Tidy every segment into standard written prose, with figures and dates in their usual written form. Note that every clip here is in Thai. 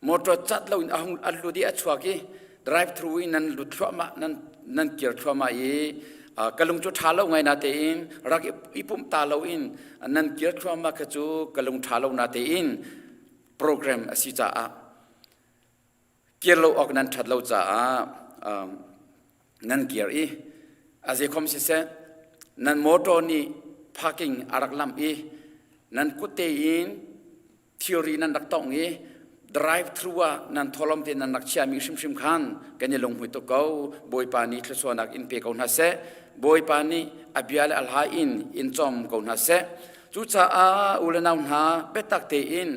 มอเตอร์จัดเราอินอัลลุดีอัชวากี drive thru นั่นลุดชัวมานั่นเกียร์ชัวมาอีกลุงจุดท้าเราไงนาเตอินรักอีปุ่มตาเราอินนั่นเกียร์ชัวมาขจูกลุงท้าเรานาเตอินโปรแกรมสิจ้าเกียร์เราออกนั่นชัดเราจ้านั่นเกียร์อีอาเซคอมสิเซนั่นมอเตอร์นี่ parking อารักลำอีนั่นกุเตอินtheory นั่นรักต้องอีdrive thru นั่นทอลมเตนั่นนักเชียมีชิมขันกันยังลงหุ่ยตัวเขาบอยปานีทศวรรษอินเปกเอาหน้าเสบอยปานีอภิอาลอัลฮาอินจอมเขาหน้าเสจุดจ้าอุลนาหน้าเปตักเตอิน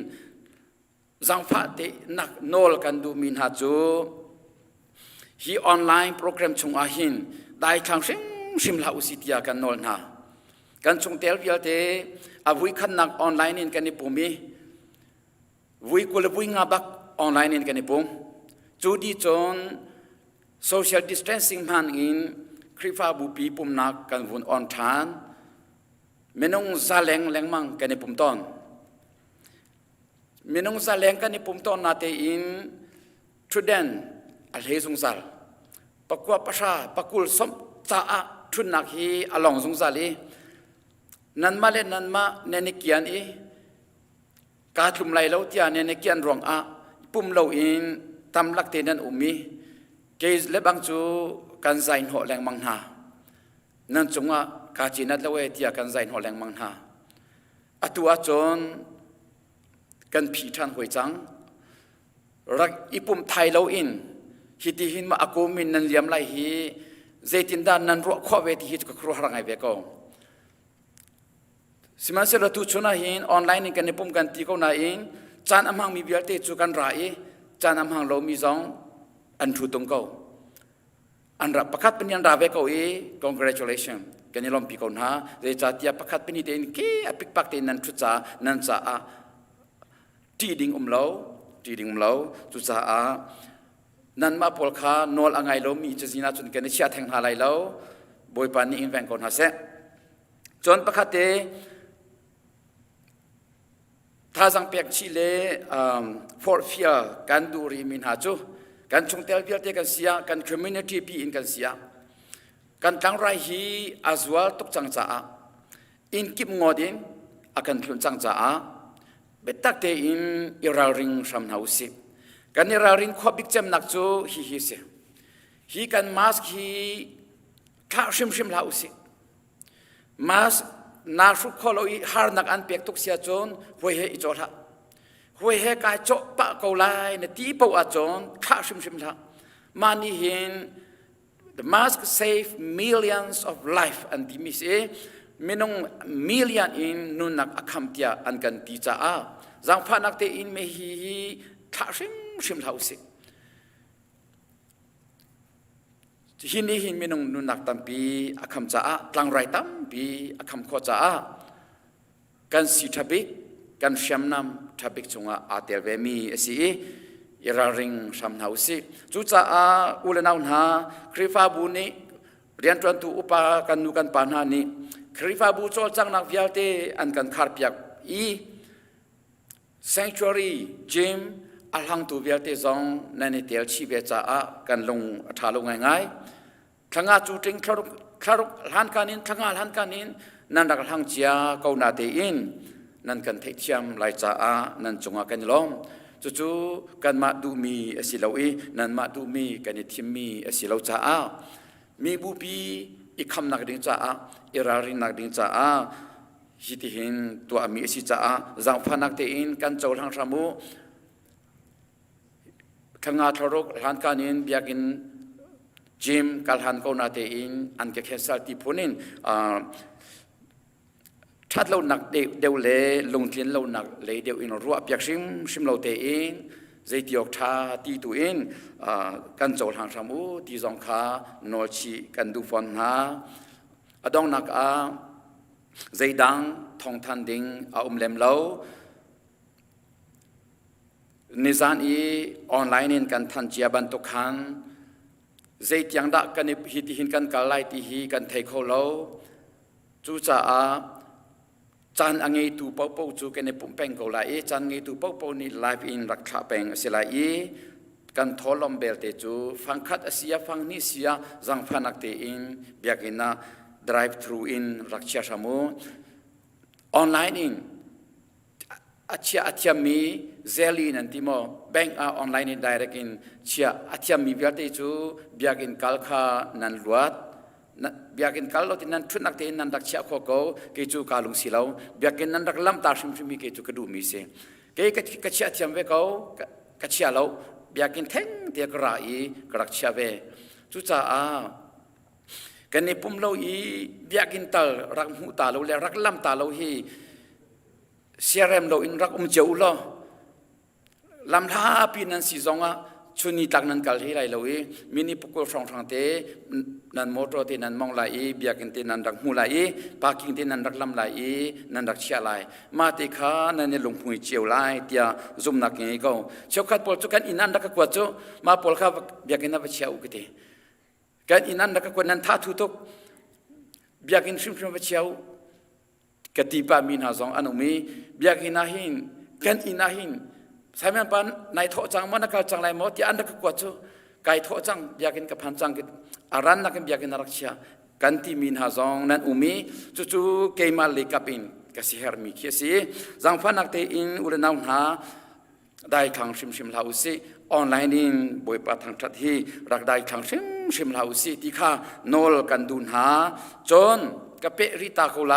จังฟ้าเตนักโนลกันดูมินหาจูฮีออนไลน์โปรแกรมชงอาหินได้ทางชิมลาอุสิตยากันโนลนากันชงเตลเบียเตอาวุยขันนักออนไลน์อินกันในปุ่มีวุ้ยกุลวุ้ยงาบักออนไลน์อินกันนี่ปุ่มจูดีจน social distancing มันอินคริฟ้าบุปีปุ่มนักกันวุ่นออนทานเมนงซาแรงมังกันนี่ปุ่มต้นเมนงซาแรงกันนี่ปุ่มต้นนาเตอินทุเดนอัลเฮซุงซาลปักว่าประชาปักกุลสมจ้าทุนนักฮีอลองซุงซาลีนันมาเล่นนันมาเนนิกยันอีการทุมไลเราที่อันนี้เกียนรองปุ่มเราอินทำลักเตนันอุมีเกสและบางจูการใจหัวแรงมังหานั่นจงว่าการจีนัดเราเอที่การใจหัวแรงมังหาอัตัวจนกันผีทันหวยจังรักอีปุ่มไทยเราอินฮิติหินมาอากูมินนันเลียมไลฮีเจตินดานนันรัวข้อเวทีฮิตก็ครัวหรังไอเบกองสิมันเสร็จแล้วทุกชนหินออนไลน์นี่กันในปุ่มกันตีเขาหน้าอินจานอำหังมีเบียร์เตจูกันไรจานอำหังเรามีสองอันทุตรงเขาอันรับประคัดเป็นยันราเวเขาcongratulation กันนี่ลมปีเขาหน้าเรื่องจัดยาประคัดเป็นนี่เองเกี่ยปิกปักเตนันทุจ้านันจ้าทีดิ่งเราทุจ้านันมาพอลคานอลอังไงเรามีจะสินาจนกันในเชียแทงหาไรเราบอยปานนี่อินแวงเขาหน้าเสจนประคัดเตถ้าสังเกตชิเลฟอร์ฟิอาการดูริมินหาจูการชงเตลเบียเตกันเสียการคอมมูนิตี้ปีอินกันเสียการตั้งไรฮีอาสวลตุกจังจ้าอินกิบงอดินอาการพลุนจังจ้าเบตักเตอินอิราริงสำนาอุสิการอิราริงขบิกเจมนักจูฮีเสียฮีการมาสฮีข้าชิมลาอุสิมาสนาสุขเราอีฮาร์นักอันเปียกตุกเสียจนหวยเฮอิจอละหวยเฮกายโจปะเกาไลในที่ปวดจนข้าชิมละมานี่เห็น the mask save millions of life อันที่มิเสมินง million in นุนักอัคมเตียอันกันตีจ้าจังฟ้านักเตอินเมฮีข้าชิมละอุสิหินนี้หินไม่นงนุนักตั้มปีอาคำจ้าตั้งไรตั้มปีอาคำข้อจ้ากันสิทับิกกันเชื่อมนำทับิกจงอาเตลเวมีสิอิราริงสำนาสิจุจ้าอุลนาอุนหาคริฟาบุนีเรียนจวนตุอุปากันนุกันปานหานีคริฟาบุโจจังนักวิาเตอันกันคาร์พิกอี sanctuary Chim อัลฮังตุวิาเตจงนันเตลชีเบจ้ากันลงทาลงง่ายทั้งอาจูติงคารุกหันกันินทั้งอาหันกันินนั่นรักหังเจียเกานาเตอินนั่นกันเทียมไลจ้านั่นจงอากันล้อมจู่ๆกันมาดูมีสิลาวีนั่นมาดูมีกันทิมมีสิลาจ้ามีบุปีอีกคำนักดิ้งจ้าอิรารินักดิ้งจ้าฮิติหินตัวมีสิจ้าจังฟันนักเตอินกันโจลังสามูทั้งอาทารกหันกันินเบียกินจิมกัลฮันโกนาเตอินอันเกเคสัลติพุนินชัดเราหนักเดียวเล่ลงเทียนเราหนักเลยเดียวอินรัวเปียกชิมเราเตอินใจที่ออกท่าที่ตัวอินกันโจทางสามูที่สองขาโนชีกันดูฟอนหาอดองนักใจดังทองทันดิงเลมเรานิสานอีออนไลน์นี่กันทันเจียบันตุขันใจยังดักกันฮิตหินกันกาไลที่ฮีกันเทโคโลจูจ้า จันอังเงตูเป้าเป้าจูกันในปุ่มแป้งเกาไลจันเงตูเป้าเป้านี่ไลฟ์อินรักษาแป้งเสลายกันทอลมเบลเตจูฟังคัดเสียฟังนี่เสียจังฟันักเตอินเบียกินนะ drive thru in รักษาชามูออนไลน์อินอาเชียอาเทียมีเซลีนันติโมแบงก์ออนไลน์อิน direct in เชียอาเทียมีเบียเตจูเบียกินกัลคานันลวดเบียกินกัลโลตินันทุนักเตอินนันรักษาโคโก้เกจูกาลุงสิลาวเบียกินนันรักลำตาชิมชิมีเกจูกระดูมีเซเกกเชียอาเทียมเวเขากเชียลาวเบียกินเท่งเตียกระอีกรักเชียเวจุจ้ากันในปุ่มเราอีเบียกินตารักหูตาเราเลยรักลำตาเราฮีเสียเรมเราอินรักเจ้าเราลำท้าปีนันสีจงอ่ะชุนีตักนันกัลที่ไรเราอีมินิปุกฟองทางเตนันมอตรเตนันมองไหลเบียกินเตนันรักหูไหลปากินเตนันรักลำไหลนันรักเชียไหลมาติขานันในหลงพุยเจียวไหลเตียซุ่มนักเงี้ยก็เช้าขัดปอลจุกันอินันรักกวดจุมาปอลข้าเบียกินนับเชียวกิเตกันอินันรักกวดนันท่าทุตุกเบียกินชิมเชียวกติปามินาซองอนุมีเบียกินาหินกันอินาหินใช่ไหมปันในโถจังมันนักจังไรหมดที่อันนักกวดจูไก่โถจังเบียกินกับพันจังกิอารันนักเบียกินรักเชียกันที่มินาซองนั้นอุมีจู่ๆเกมาลิกับอินกสิเฮร์มีเขียสีจังฟันนักเตอินอุลนาวนาได้ขังชิมลาวซีออนไลน์อินบอยปะทางทัดที่รักได้ขังชิมลาวซีที่ข้าโนลกันดุนหาจนกระเปริตาโคไล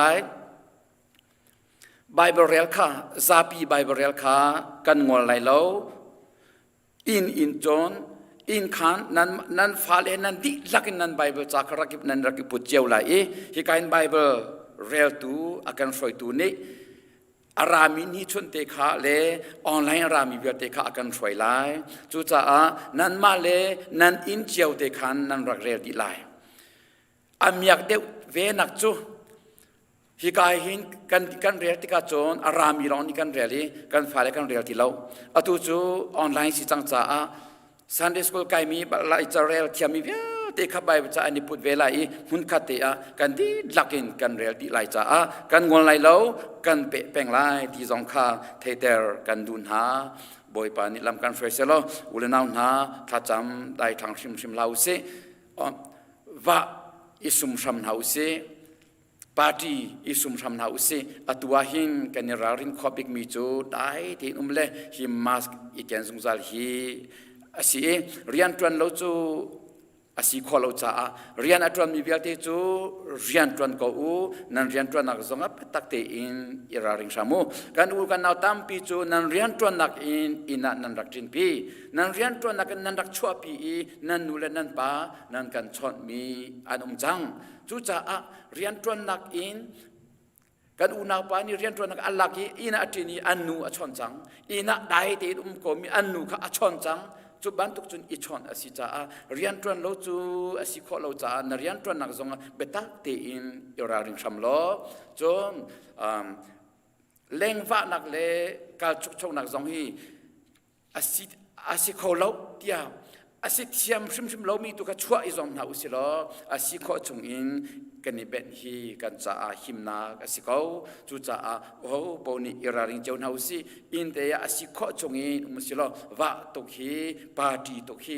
ไบเบิลเรลค่ะซาปีไบเบิลเรลค่ะกันงอลไหลเลวอินจนอินขันนั้นฟาเลนั้นดิลักนั้นไบเบิลจากรักิบนั้นรักิบปุจเจวไหลฮิกายน์ไบเบิลเรลตูอากันฟอยตูนี่อารามินีชนเตคะเลออนไลน์อารามิเบียเตคะอากันฟอยไหลจู่จ้านั้นมาเลนั้นอินเจียวเตคันนั้นรักเรลดิไหลอามีอยากเดวเวนักจูฮิกายหินกันเรียลที่กาจนอารามีร้องนี่กันเรียลกันฝ่ายกันเรียลที่เราอตุจูออนไลน์สิจังจ้าซันเดย์สคูลไกมีลายจะเรียลที่มีเยอะเด็กขับไปจะอันนี้พูดเวลาอีหุ่นขัดเตะกันที่ลักอินกันเรียลที่ลายจ้ากันงวนลายเรากันเปะแปงลายที่จงค่าเทเตอร์กันดุนหาบอยปานิลำกันเฟรชเล่อุลนาวนาถ้าจำได้ทางชิมลาวเซว่าอิสุมชัมลาวเซปาร์ตี้อิสุมชัมนาอุสิอัตวาหินกันรารินขบิกมิจูได้ที่เลฮิมาสอีแกนซุงซัลฮีอาศัยเรียนตรวนเราจูอาศัยขอเราจ้าเรียนอัตวนมีเบียติจูเรียนตรวนกูนั่นเรียนตรวนนักซงอับตักเตอินอิราริงชามูกันอูกันเอาตามปีจูนั่นเรียนตรวนนักอินนั่นรักจินปีนั่นเรียนตรวนนักนั่นรักชัวปีนั่นนูเลนั่นป้านั่นกันชดมีอันจังจู่จ้าเรียนตรวนนักกันอุณาปานี่เรียนตรวนนักอัลลักอินอัตินีอันนูอชอนจังอินได้ที่ก็มีอันนูข้าอชอนจังจุบันทุกจุนอิชอนอาศิจ้าเรียนตรวนเราจูอาศิขอเราจ้านเรียนตรวนนักจงเบตักเตอินอิราริงชัมโลจนเล่งฟ้านักเล่การชุกชงนักจงฮีอาศิขอเราเดียอาศิเทียมชิมเรามีตัวกช่วยอีจงนาอุสิโลอาศิขอจงอินกันนี่เป็นฮีกันจ้าหิมนาอาศิเขาจู่จ้าโอ้ปนีอิราริงเจ้านาอุสิอินเดียอาศิขอจงอินมุสิโลว่าตุกฮีปาร์ตี้ตุกฮี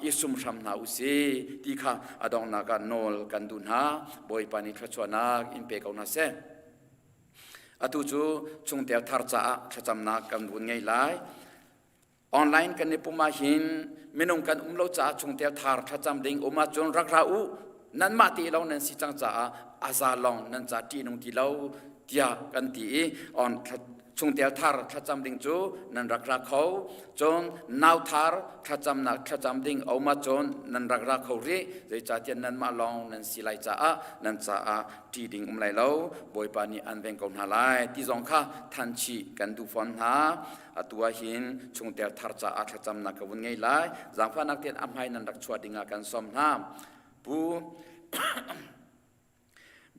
อิสุมชัมนาอุสิที่ข้าอดองนักโนลกันดุนหาบอยปานิขชวนักอินเปกเอานาเซอตุจูชงเตียทาร์จ้าขจำนักกันดุนไงไลออนไลน์กันในปุ่มมาหินไม่นงกันเราจ้าชงเตียทาร์ขจำดิ่งอุมาจนรักเรานั่นมาตีเรานั่นสิจังจ้าอาซาลองนั่นจ้าที่นงที่เราเตียกันตีออนชงเตียทาร์ขจำดิ่งจูนั่นรักเขาจนนาวทาร์ขจำนักขจำดิ่งอุมาจนนั่นรักเขาเรื่อยจ้าที่นั่นมาลองนั่นสิไลจ้านั่นจ้าที่ดิ่งไลเราบอยปานีอันเป็นคนหาไลที่จงข้าทันชีกันดูฟอนหาตัวหินชงเตียทาร์จ้าขจำนักวุ่นไงไลจังฟ้านักเตียนอัมไฮนั่นรักชวดิ่งกันสมน้ำผู้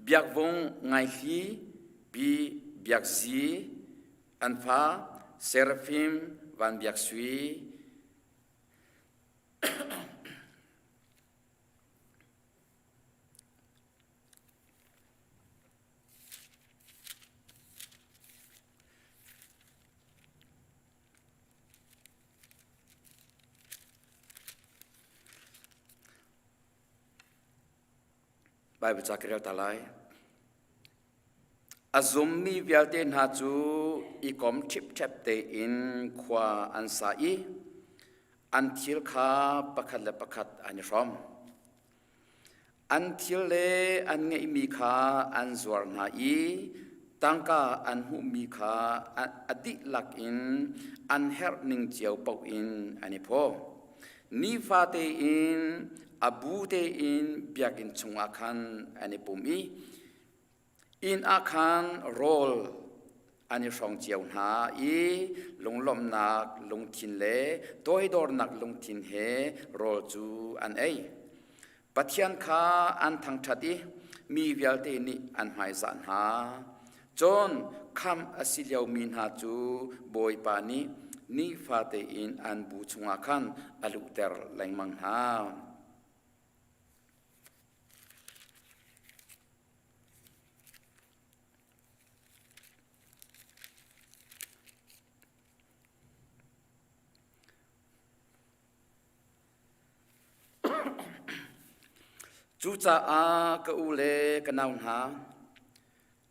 เบียกวงไงฮีบีเบียกซีอันฟ้าเซรฟิมวันเบียกสวี Bible Zakariel Talay Azumi Vialten Haju Ikom Chip Chapte in Kwa Ansai until Ka Pakat Lepakat Anifrom until Le Angemika Anzwarnai Tangka Anhumika Adik Lak in Anherning Jiao Pau in Anipo Nifate in Abu te in Biakin Chungakan Anipumi in Akan roll Anishong Jiao Na I Long Lom Nak Long Tin Le Toidor Nak Long Tin He roll Ju An A Patian Ka An Thawngtha Mi Vialte ni An Hai Zan Ha John Kam Asiliao Min Ha Ju Boy Pani Ni Fate in An Bu Chungakan Aluter Langmang Ha Juta a ke ule kenaun ha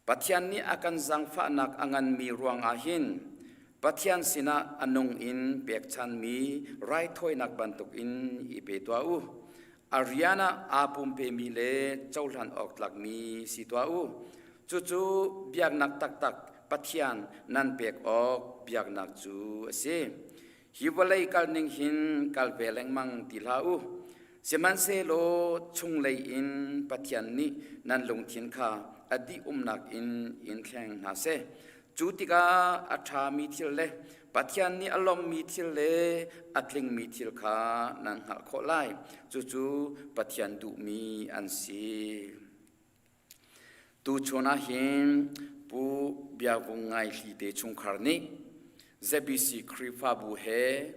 Patian ni akan zangfa nak angan mi ruang ahin Patian sina anong in pek chan mi rai thoi nak bantuk in ipe tua u Ariana apum pe mi le chaulan ok lak mi si tua u Cucu biak nak tak tak Patian nan pek ok biak nak ju ase Hiwalay kal ning hin kal veleng mang tilha u Seman se lo chung lay in Patian ni nan long tin ka adi nak in klang na se Jutika atha mi thil le Patian ni alom mi thil le atling mi thil ka nan hal kho lai Cucu Patian du mi an si Tu chona hin pu bia vungai li te chung khar ni Zebisi krifa bu he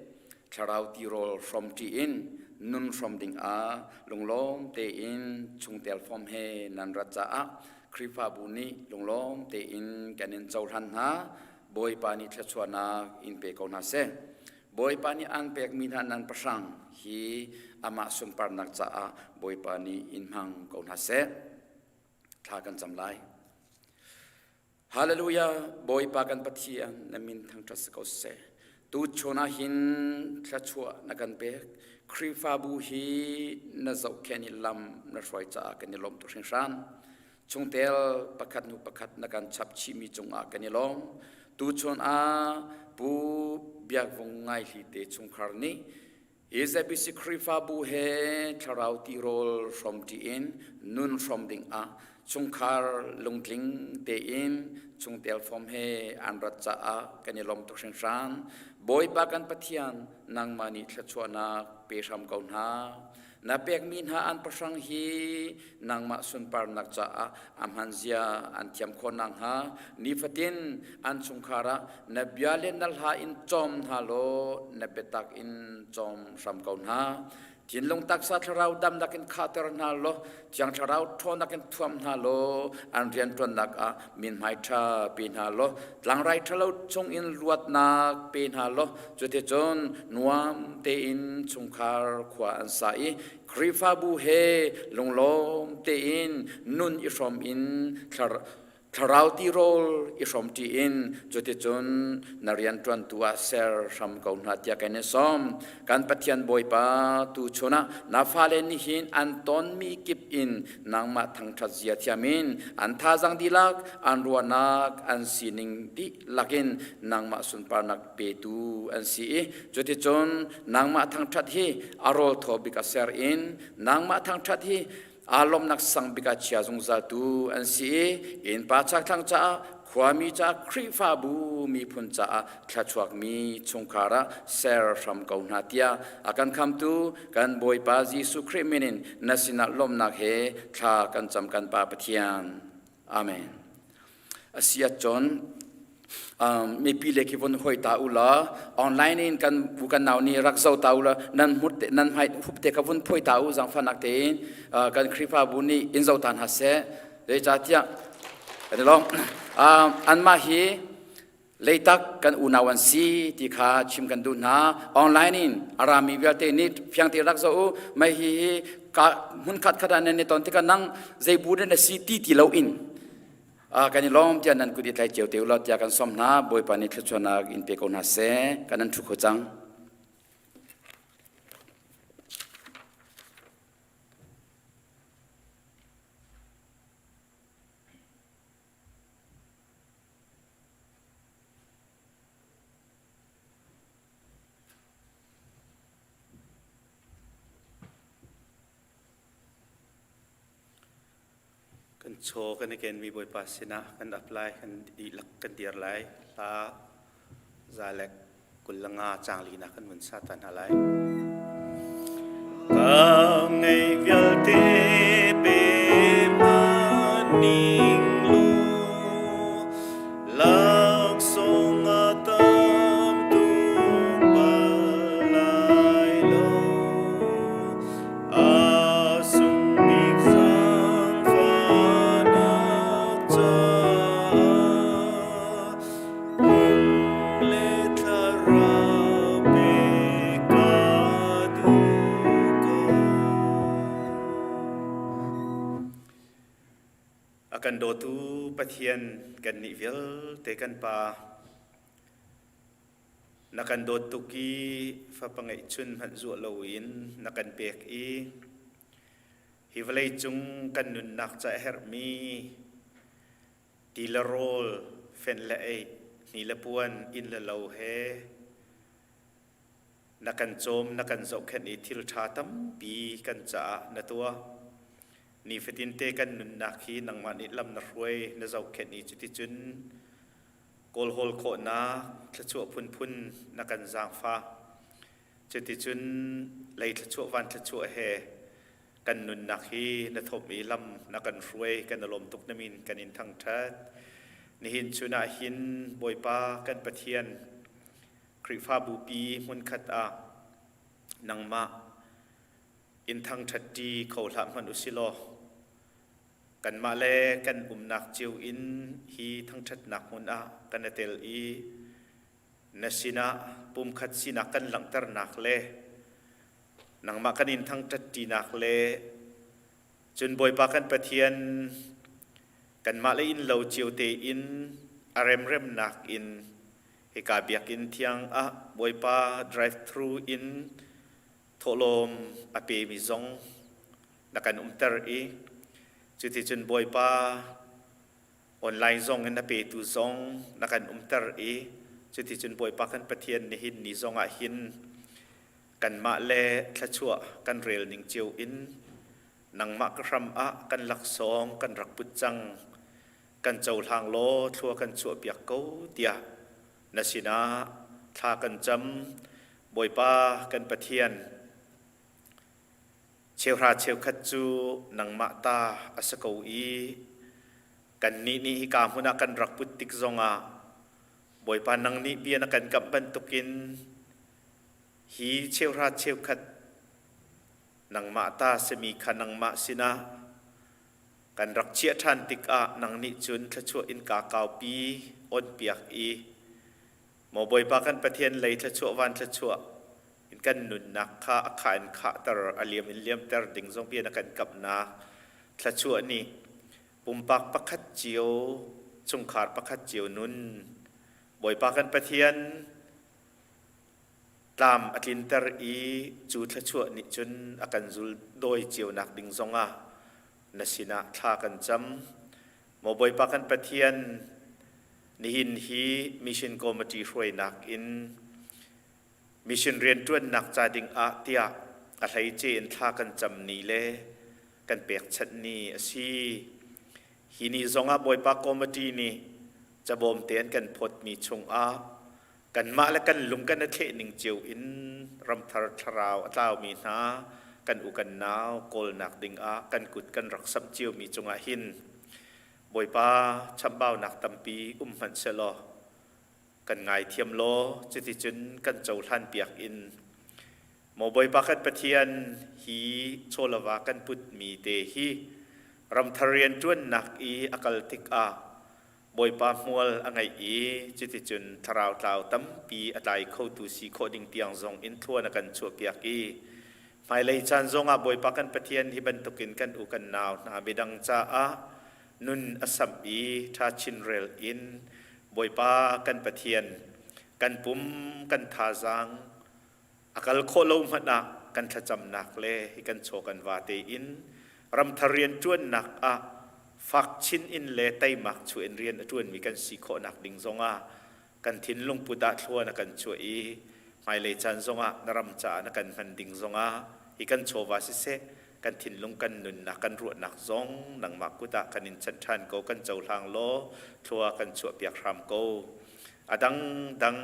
Tharau ti roll from ti in Nun from ding a long te in chung tel from he nan raja a krifa buni long te in kanin chauhan ha boy pani thachwana in pe ko na se boy pani ang pek min han nan pasang hi ama sum par nak cha a boy pani in hang ko na se tha kan chamlai hallelujah boy pa kan pathian namin thang tras ko se tu chona hin thachwa nakan pe Krifa bu hi na zau keni lam na roi cha keni lom to shan chung tel pakat nu pakat na kan chap chi mi chung a keni lom tu chon a bu biak vong ngai hi te chung khar ni is a bisi krifa bu he tharau ti rol from ti in nun from ding a chung khar lungling te in chung tel from he an rat cha a keni lom to shan boy bagan pathian nang mani thachwana pe ram kaun ha na pek min ha an pasang hi nang ma sun par nak cha am hanzia an thiam khon nang ha ni fatin an chungkhara na bialen nal ha in chom ha lo na betak in chom ram kaun ha tin long tak sa tharau dam nakin khater na lo chiang tharau thon nakin thuam na lo an rian ton nak a min mai tha pin ha lo tlang rai thalo chung in luat nak pin ha lo jote chon nuam te in chungkhar khwa an sai krifa bu he longlom te in nun I from in tharau ti rol I from ti in jote chon narian tron tua ser ram kaun ha tia kane som kan pathian boy pa tu chona na phale ni hin an ton mi kip in nang ma thangtha zia thiamin an tha jang dilak an ruanak an sining di lakin nang ma sun par nak pe tu an si jote chon nang ma thangtha hi arol tho bika ser in nang ma thangtha hi alom nak sang bika chia jung za tu an si in pa chak thang cha khwami cha krifa bu mi phun cha thachwak mi chungkhara ser from kauna tia akan kham tu kan boy pa Jesu Christ nasina lom nak he tha kan cham kan pa pathian amen asia chon mi pile ki von hoi ta ula online in kan bukan naw ni rakzau ta ula nan mut nan hai hupte ka von phoi ta u jang fanak te kan kripa buni in zau tan ha se le cha tia kan long an ma hi leitak kan unawan si ti kha chim kan du na online in arami viate ni fyang ti rakzau mai hi กะหุ่นขัดขนาดในตอนที่กันนั่งใจบูเดนซีตีที่เราอินกันนี่ล้อมจะนั่นกุดิไทยเจียวเตียวเราจะกันสมนาบอยปานิทชวนาอินเปกอนาเซกันนั่นทุกขจังกันโชว์กันในเกณฑ์มีบอยปัสนะกันอัพไลน์กันดีลักกันเดียร์ไลน์ลาซาเล็กกุลงาจางลีนักกันเหมือนซาตันอะไรกังไงเวลเตเปมานิงลูลักสงอาตามตุบาลายโลอาสุงบิกซากันโดตูปะเทียนกันนิเวลเตกันปานักันโดตุกีฟ้าปังไอชุนหันจั่วลวินนักันเปียกอีฮิวเลยจุงกันนุนนักจะเฮร์มีดีละโรลเฟนละเอนี่ละปวนอินละเลวเฮนักันโจมนักันโจกแค่นี้ทิลชาตัมปีกันจะนตัวนี่ฟิตินเตกันนุนนักฮีนังมันอิลำนักรวยนเจ้าเขตนี้จุดที่จุนโกลโฮลโคนาทะชั่วพุนนักกันจางฟ้าจุดที่จุนเลยทะชั่ววันทะชั่วเฮกันนุนนักฮีนทบมีลำนักกันรวยกันอารมณ์ตุกนมินกันอินทั้งทัดนี่หินชุนาหินบอยปากันปะเทียนคริฟ้าบูปีมุนขัดอานังมาอินทั้งทัดดีเขาหลับมันอุสิโลกันมาเลกันนักจิวอินฮีทั้งชัดนักมุนอากันเตลอีนสินะปุ่มขัดสินักกันหลังตรนักเลนังมากันอินทั้งชัดดีนักเลจนบอยปากันปะเทียนกันมาเลอินเหลาจิวเตอินอารมเรมนักอินเฮกาเบียกอินเทียงอะบอยปา drive thru อินโทลมอเปมิซงนักกันเตอร์อีจุดที่จนบอยปาออนไลน์ซงกันอเปตุซงนักกันเตอร์อีจุดที่จนบอยปากันปะเทียนในหินนิซงอาหินกันมาเลทะชั่วกันเรลนิงเจียวอินนังมะกรัมอะกันหลักซองกันรักปุจจังกันเจ้าทางโลทัวกันชั่วเปียกเก้าเตียนสินาทากันจำบอยปากันปะเทียนเชลราเชลคัดจูนังมาตาอสกูอีกันนี่ฮิกามหุนักันรักปุตติกซงอาบอยปานังนี่เบียนกันกับบันตุกินฮีเชลราเชลคัดนังมาตาสมีขันนังมาสินะกันรักเชียทันติกอานังนี่จุนทะชั่วอินกาเกาปีอนเปียกอีหมอบอยปากันประเทียนเลยทะชั่ววันทะชั่วกันนุนนักข้าขานข้าตรอเลียมอินเลียมตรดิ่งทรงเพียนกันกับนาทะชั่วนี่ปุ่มปักปักขัดเจียวจงขาดปักขัดเจียวนุนบ่อยปากันประเทียนตามอธินตรอีจูทะชั่วนี่จนอากันจุลโดยเจียวนักดิ่งทรงนสินะทากันจำหมอบ่อยปากันประเทียนนิหินฮีมิชันคอมมิตี้ช่วยนักอินมิชชันเรียนจวนนักจาดิงอาเตียอะไรเจนท่ากันจำนี้เลกันเปียกชัดนี้สิฮีนีซงอาบอยปากคอมมิตี้นี่จะบ่มเตียนกันพดมีชงอากันมาและกันลุงกันเทนิงเจียวอินรำทารทราวเต้ามีนากันอุกันนาวโกลนักดิงอากันกุดกันรักซับเจียวมีจงอาหินบอยปาชัมบ่าวนักตัมปีมันเชลอกันไงเทียมโลจุดที่จุนกันเจ้าท่านเปียกอินหมอบอยปากันปะเทียนฮีโชลวากันพุทธมีเตฮีรำทเรียนจวนนักอีอากาลติกอาบอยปามัวลอังไงอีจุดที่จุนทราวตาวตั้มปีอะไรเข้าตูสีโคดิงเตียงซองอินทัวนักันชัวเปียกอี ไม่เลยจันทรงบ่อยปักันปะเทียนที่บรรทุกินกันอุกันนาวนาบิดังจ้านุนอสัมอีทาชินเรลอินบ่อยปักันปะเทียนกันปุ่มกันทาจังอากาศโคลมหนักกันขจำหนักเลยกันโชกันวาเตอินรำทเรียนจวนหนักฝักชินอินเลไตมักชวนเรียนจวนมีกันสีโคหนักดิ่งทรงกันทิ้นลงปุตตะทัวนักันช่วยไม่เลยจันทรงนรำจานักันพันดิ่งทรงอีกันโชวาสิเซกันทิ้นลงกันนุนนักกันรวดนักทรงนังมักกุตะกันอินชันชันโกกันเจ้าทางโลทัวกันช่วยเปียกรำโกดัง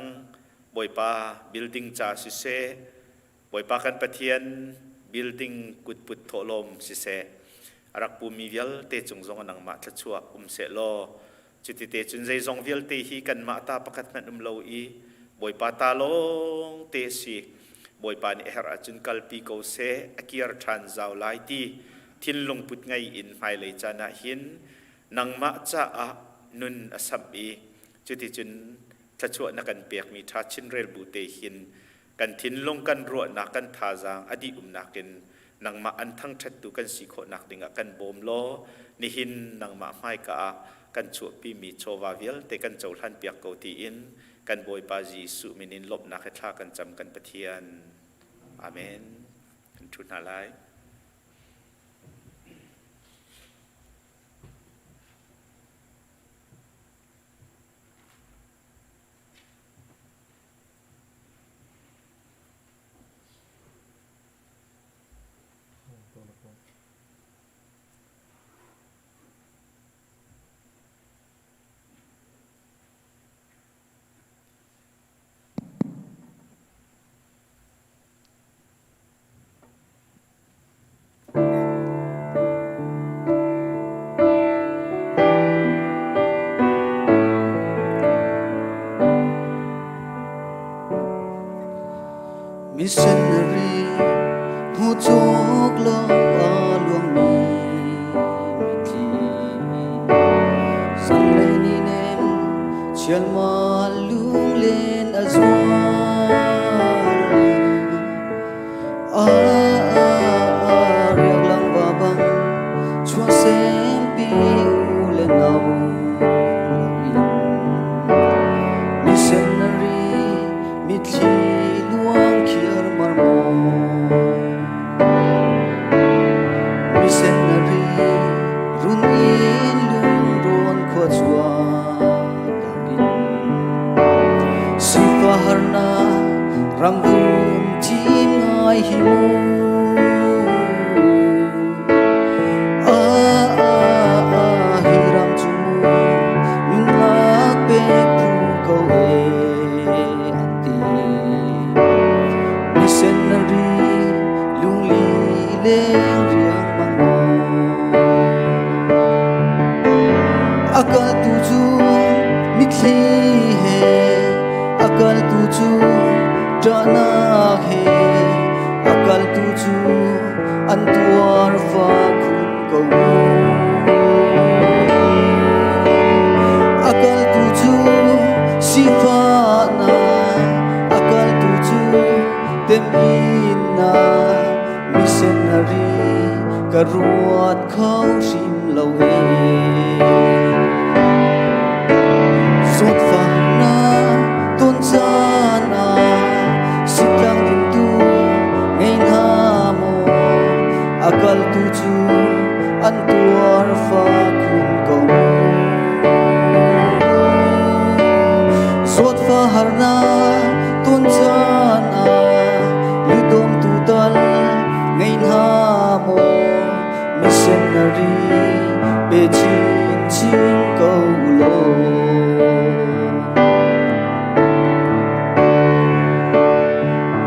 บอยปาบิลดิ้งจ่าสิเซบอยปากันปะเทียนบิลดิ้งกุดปุดโถลมสิเซรักปูมีเวลเตจงงนังมาทัชวเสโลจุดที่เตจุนใจจงเวลเตฮีกันมาตาประคัตนั้นโลอีบอยปาตาลงเตสีบอยปานี่เฮราจุนกัลปีโกเซอกิร์ทันซาวไลตีทินลงปุดไงอินไฟเลยจานาหินนังมาจ้านุนอสัมอีจุดที่จุนทัชวนักันเปียกมีทัชินเรลบูเตหินกันทินลงกันรัวนักกันทาจางอดีนักกันนังมาอันทั้งชัดตุกันสีโคนักดิ่งกันบ่มโลนิหินนังมาไม่กะกันชัวปีมีโชวาเวลแต่กันเจ้าท่านเปียกเกาตีอินกันบอยปาจีสุมินินลบนักท่ากันจำกันปะเทียนอาเมนกันทุนอะไรมิชชันนารีผู้โจกโลลวงมีทีสังเลนีเนมเชียลมาลุงเลนอาจวนเรียกลังว่าบังชัวเซมปีอูเลนเอามิชชันนารีมิทีMissionary runin lung ron khwa chua takin sifaharna ramdum chim ngai himu hiram chumu nun lak pe tu ko anti missionary lung li leng riang akal tuju mikli he akal tuju dana he akal tuju antuar fa kun ko akal tuju sifana akal tuju temina missionary karuat khau rim lawe sot fa na ton sana sitlang dintu ngain hamo akal tuju antuar fa kun ko sot fa harna ton sana lidom tutal ngain hamo missionary be chin chin ko lo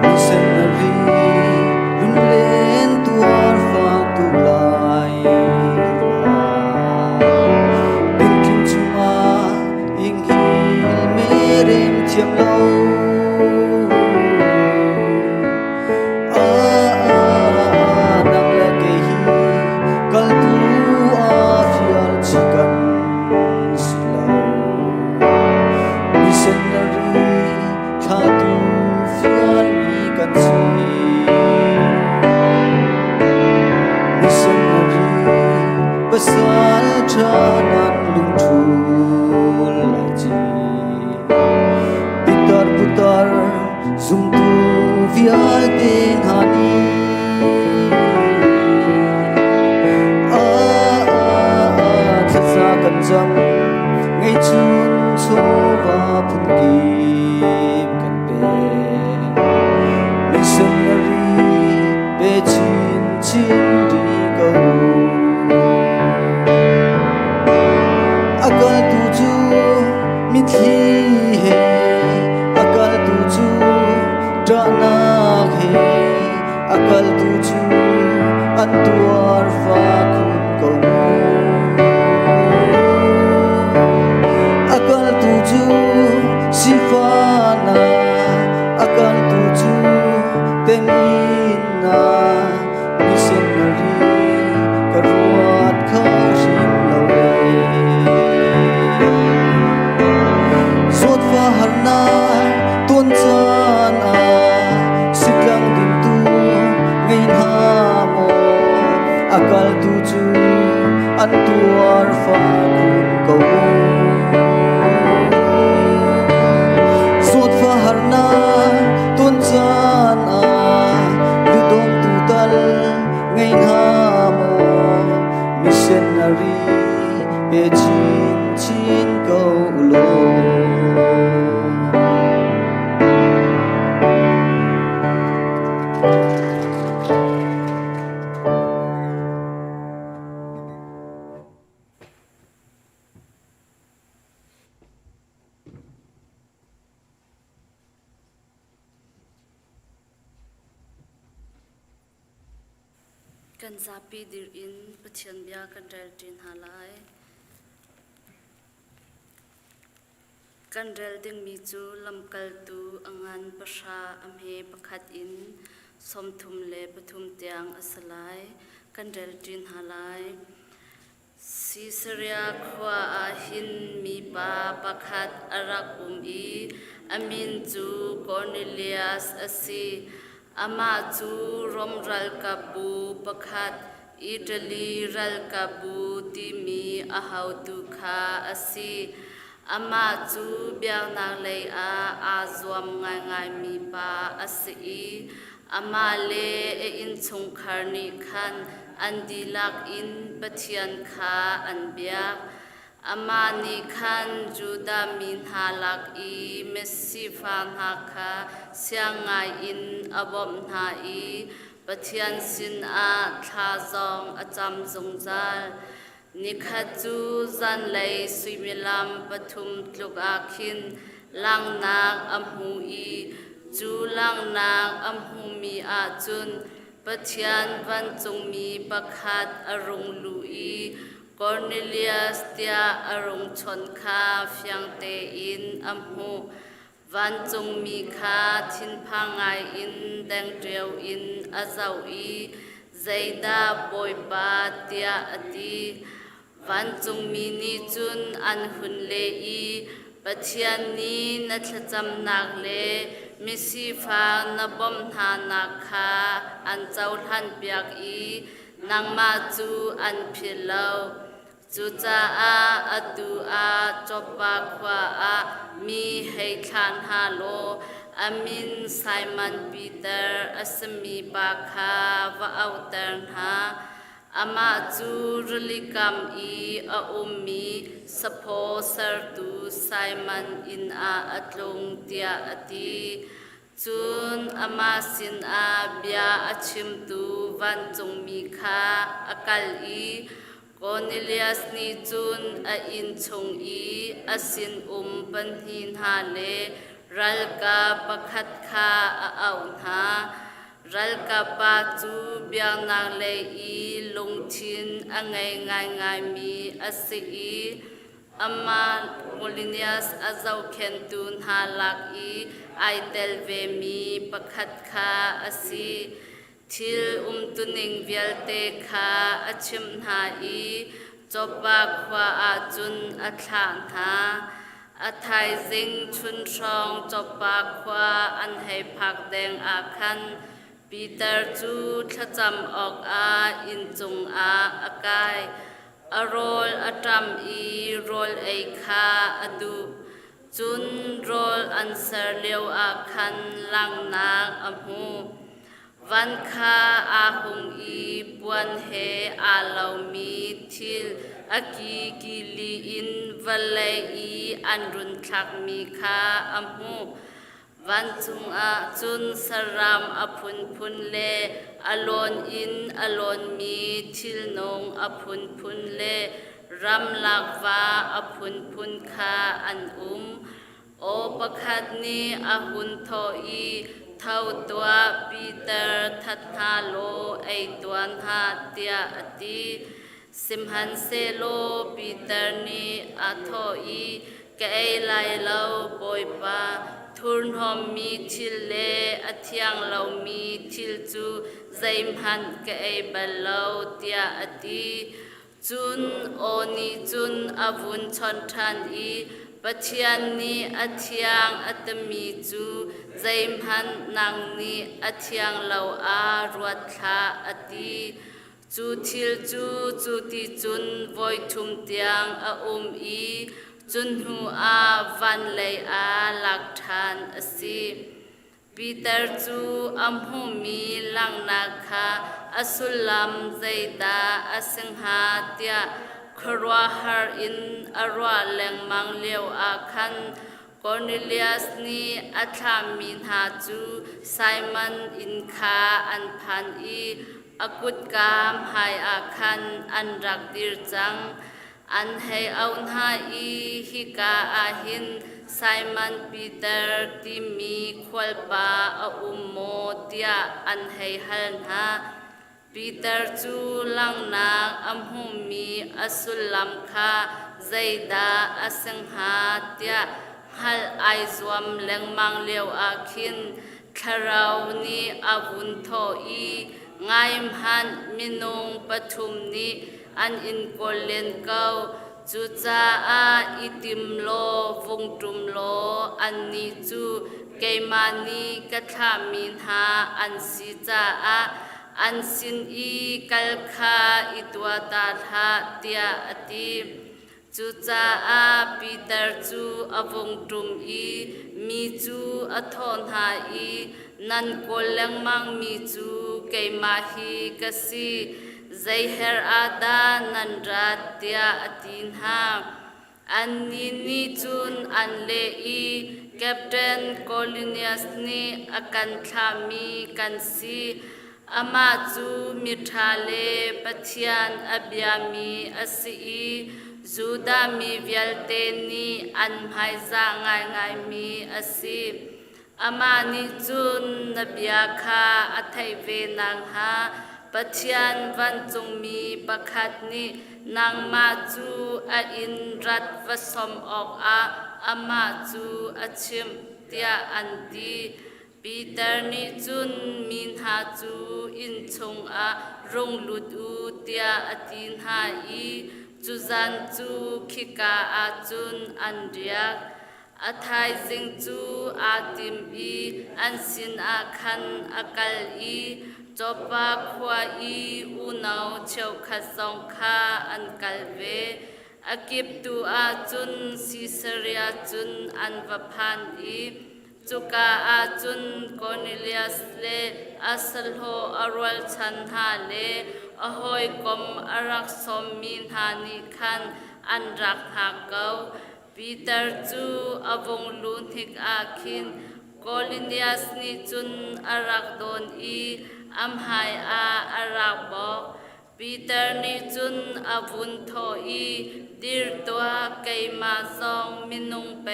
missionary run len tuar fa tu lai din kim chuma ing hil merem chiam lo fial ten hani sa kan jam ngay chun cho va phun kim kan pe missionary pe chin chin ri go akal tu chu mithi he akal tu chu tra na he akal tu chu an tuar fa khun ko akal tuju sifana akal tuju temina missionary karuat khashim lawe sot fa harna ton chan a siklang din tu ngain ha mo akal tuju an tuar fa kun ko harna tun chan a ludom tu dal ngain ha mo missionary pe chin chin go lo kan Zarhpi dir in pathian bia kan rel tin halai kan rel ding mi chu lamkal tu angan pasha amhe pakhat in somthum le pathum tiang asalai kan rel tin halai Sisaria khwa a hin mi pa pakhat arak i amin chu Cornelius asi ama chu rom ral kabu pakhat Italy ral kabu ti mi ahau tu kha asi ama chu biang nang lei a azwam ngai ngai mi pa asi ama le e in chung kharni khan andilak in pathian kha anbiak ama ni khan juda min halak I messi fan hakha siangai in abom na I pathian sin a tha zong acham zungzal nikhatu zan lei suimilam pathum tluk akhin langnak amhu I chu langnak amhu mi a chun pathian van chung mi pakhat arung lui Cornelius tia arung chon kha fyang te in amhu van chung mi kha thin phangai in deng treu in azau I zaida boy pa tia ati van chung mi ni chun an hun le I pathian ni na thlacham nak le misi fa na bom na nak kha an chau than piak I nangma chu an philau chu cha a atu a chopa khwa a mi hei than ha lo amin Simon Peter asmi pa kha va outer ha ama chu relikam I a ummi sapho sar tu Simon in a atlung tia ati chun ama sin a bia achim tu van chung mi kha akal I Cornelius ni chun a in chung I asin panhin ha le ralka pakhat kha a au na ralka pa chu biang nang le I lungthin angai ngai ngai mi asi I ama Molinius azau khen tun ha lak I ai tel ve mi pakhat kha asi thil tuning vialte kha achim na I chopa khwa a chun a thlan ha a thai zing chun song chopa khwa an hei phak deng a khan Peter chu thacham ok a in chung a akai a rol atam I rol ei kha adu จุนโรลอันเสร์เลียวอาคันลังนักอมูวันคาอาหงอีปวนเฮอาเหลามีทิลอากีกิลีอินวัลเลอีอันรุนทักมีคาอมูวันจุงอาจุนสรามอพุนพุนเลอลอนอินอลอนมีทิลนงอพุนพุนเลรำลักวาอพุนพุนคาอันโอประคัดนี้อหุนโทอีเท่าตัวปีเตอร์ทัดฮาโลไอตัวหาเตียอติสิมหันเซโลปีเตอร์นี้อาโทอีแกไอไลเลาปอยปาทุนหอมมีทิลเลอเทียงเรามีทิลจูใจมหันแกไอบัลเลาเตียอติจุนโอนีจุนอาวุนชนทันอีปัจจัยนี้อธิยังอัตมีจูใจมันนางนี้อธิยังเราอารวดลาอติจูทิลจูติจุนวอยทุมเตียงอีจุนหูอาวันเลยอาหลักฐานอสิปีเตอร์จูอัมหูมีลังนาคาอสุลัมใจดาอสังหาเตียครัวฮาร์อินอรัวแหลงมังเลียวอาคันคอร์เนเลียสนีอัฐามินหาจูไซมันอินคาอันพันอีอากุดกามไฮอาคันอันรักดิรจังอันให้เอาหน้าอีฮิกาอาหินไซมันปีเตอร์ที่มีควลปาอุมโมเตียอันให้ฮัลนาปีเตอร์จูลังนางอัมหุมีอสุลัมคาใจดาอสังหาเตียฮัลไอซวมเลงมังเลียวอาคินคารานีอาวุนโทอีไงมหันมินงปทุมนีอันอินโกเลนเกาจูจาอาอิติมโลวงตุมโลอันนี้จูเกมานีกัทามินหาอันสิจาอาอันสินอีกัลคาอิตัวตาธาเตียอติจูจาอาปีเตอร์จูอวงตุมอีมีจูอทอนหาอีนันโกเลงมังมีจูเกมาฮีกสีใจเฮร์อาดานันรัตเตียอตินหาอันนี้นิจุนอันเลอีแคปเทนโคลิเนียสนีอากันทามีกันซีอามาจูมิทาเลปัทยันอับยามีอสีจูดามีเวลเตนีอันไฮซาง่ายมีอสีอามานิจุนนบยาคาอัทไยเวนางฮาปัจจัยวันจงมีประคัดนี้นางมาจูอาอินรัตวสมออกอามาจูอาชิมเตียอันดีปีเตอร์นิจุนมินหาจูอินชงรงลุดอูเตียอตินหาอีจูจันจูคิกาอาจุนอันเรียกอาไทยจิงจูอาติมอีอันสินอาคันอากาลอีจบาขวาอีอุณาวเชียวขัดสองคาอันกัลเวอากิบตูอาจุนซิสเรียจุนอันวพันอีจุกาอาจุนโคนิเลียสเลอาสลโฮอรวลชันฮาเลอหอยกอมอารักสมมินฮานิคันอันรักหากเกาปีเตอร์จูอวงลุนทิกอาคินโคลิเนียสนิจุนอารักโดนอีอัมไฮอารักบอกปีเตอร์นิจุนอาวุนโทอีดิรตัวไกมาซองมินุงไป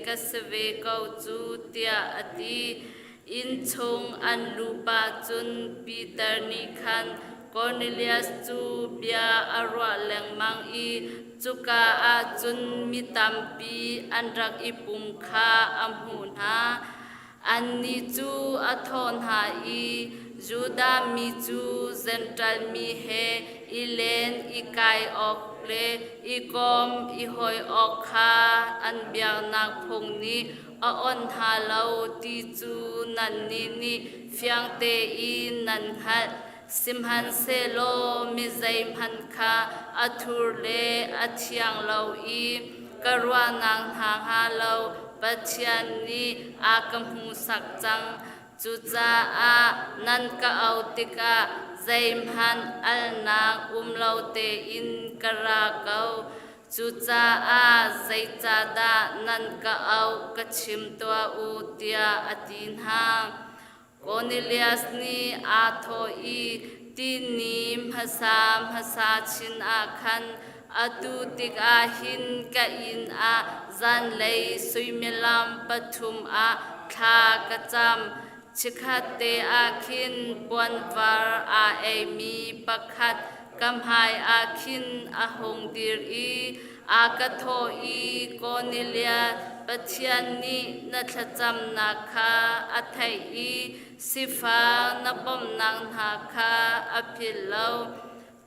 กัสเวกาจูเตียอติอินชงอันลูปาจุนปีเตอร์นิคันโคนิเลียสจูเบียอารวะแหลงมังอีจุกาอาจุนมิตัมปีอันรักอิปุมคาอัมหุนาอันนิจูอัทอนหาอีจูดามีจูเซนทรัลมีเฮอีเลนอีไกออกเลอีกอมอีหอยออกคาอันเบียงนักพงนี้อ่อนหาเลาตีจูนันนี่เฟียงเตอีนันฮัดสิมหันเซโลมิใจพันคาอัทุรเลอัทยังเลาอีกรวานางหางฮาเลา ปัจจันนี้อากำหูสักจังจุจ้าอานันกะเอาติกะใจมันอัลนางเลาเตอินกะราเกาจุจ้าอาใจจาดานันกะเอากะชิมตัวอูเตียอตินหางโกนิเลียสนีอาโทอีตีนีมภาษาชินอาคันอตุติกอาหินกะอินอาจันเลยสุยเมลัมปทุมอาคากะจำชิคัดเตอาคินปวนวาร์อาเอมีปักขัดกำหายอาคินอาหงดิรอีอากะโทอีโกนิเลียปัจจันนี้นัทจำนาคาอัทอีสิฟ้านบมนางนาคาอภิลาว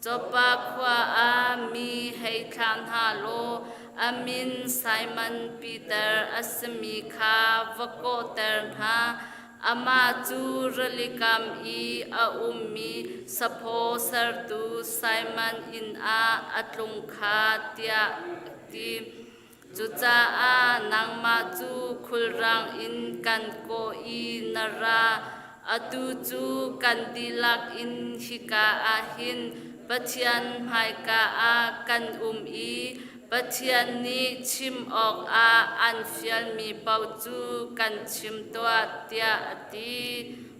จบาขวาอามีให้คานฮาโลอามินไซมันปีเตอร์อัสมีคาวโกเตอร์ฮาอามาจูรลิกามอีอาอุมมีสะโพสร์ตูไซมันอินอาอัตลุงคาเตียตีจุจ้าอานางมาจูคุลรังอินกันโกอีนาราอตูจูกันดิลักอินฮิกาอาหินปัจจันไฮกาอากันอีปัจจันนี้ชิมออกอาอันเฟียลมีเปาจูกันชิมตัวเตียตี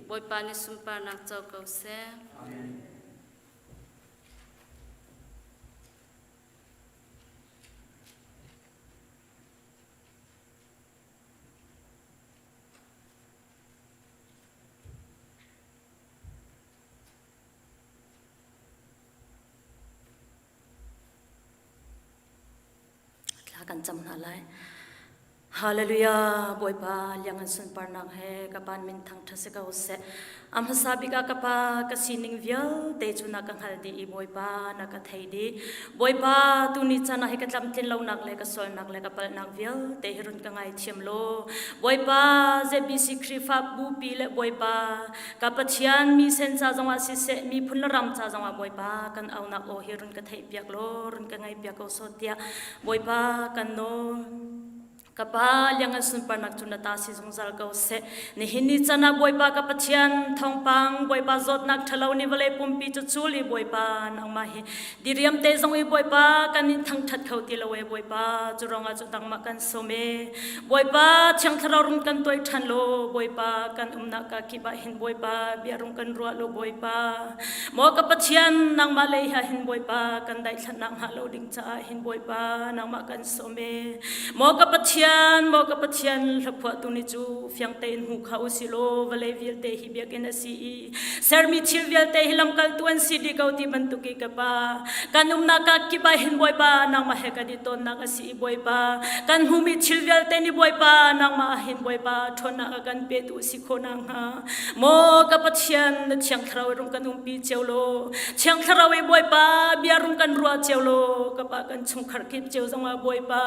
บอยปานิสุมปานักเจ้าเกาเซกันจำอะไรฮาเลลูยาบอยปาเลี้ยงอันสุนปานักเฮกับปานมินทังทัศกาวเสอัมฮาบิกากปากสินิงเวียลเตจุนักหัลดีบอยปานักไทยดีบอยปาตุนิจานะเฮกัจำตินเลานักเลกัสโลนักเลกับปลนักเวียลเตฮิรุนกังไอเทียมโลบอยปาเจบิสิคริฟาบูปีเลบอยปากับปัจจันมีเซนซาจังหวะสิเซมีพุนรำซาจังหวะบอยปากันเอานักโอฮิรุนกับไทยเปียกโลรุนกังไอเปียกโอโซเตียบอยปากันโนkapal yang asun panak tuna tasi zungzal kau se ni hini chana boipa kapathian thongpang boipa zot nak thalau ni vale pumpi chu chuli boipa nang ma hi diriam te zong i boipa kanin thang that khau ti lawe boipa churonga chu tangma kan some boipa chang tharau rung kan toi than lo boipa kan umna ka kiba hin boipa biarung kan ruwa lo boipa mo kapathian nang ma le ha hin boipa kan dai than nang ha lo ding cha hin boipa nang ma kan some mo kapathian mo kapathian lakwa tuni chu fyang te hu khau silo vale vil te hi biak en si sermi thil vil te hilam kal tuan si di kau ti bantu ki ka pa kanum na ka ki ba hin boy pa nang ma he ka di ton na ka si boy pa kan hu mi thil vil te ni boy pa nang ma hin boy pa thon na kan pe tu si kho nang ha mo kapathian na chang thrau rung kan pi cheulo chang thrau e boy pa bia rung kan ruwa cheulo ka pa kan chung khar ki cheu zong ma boy pa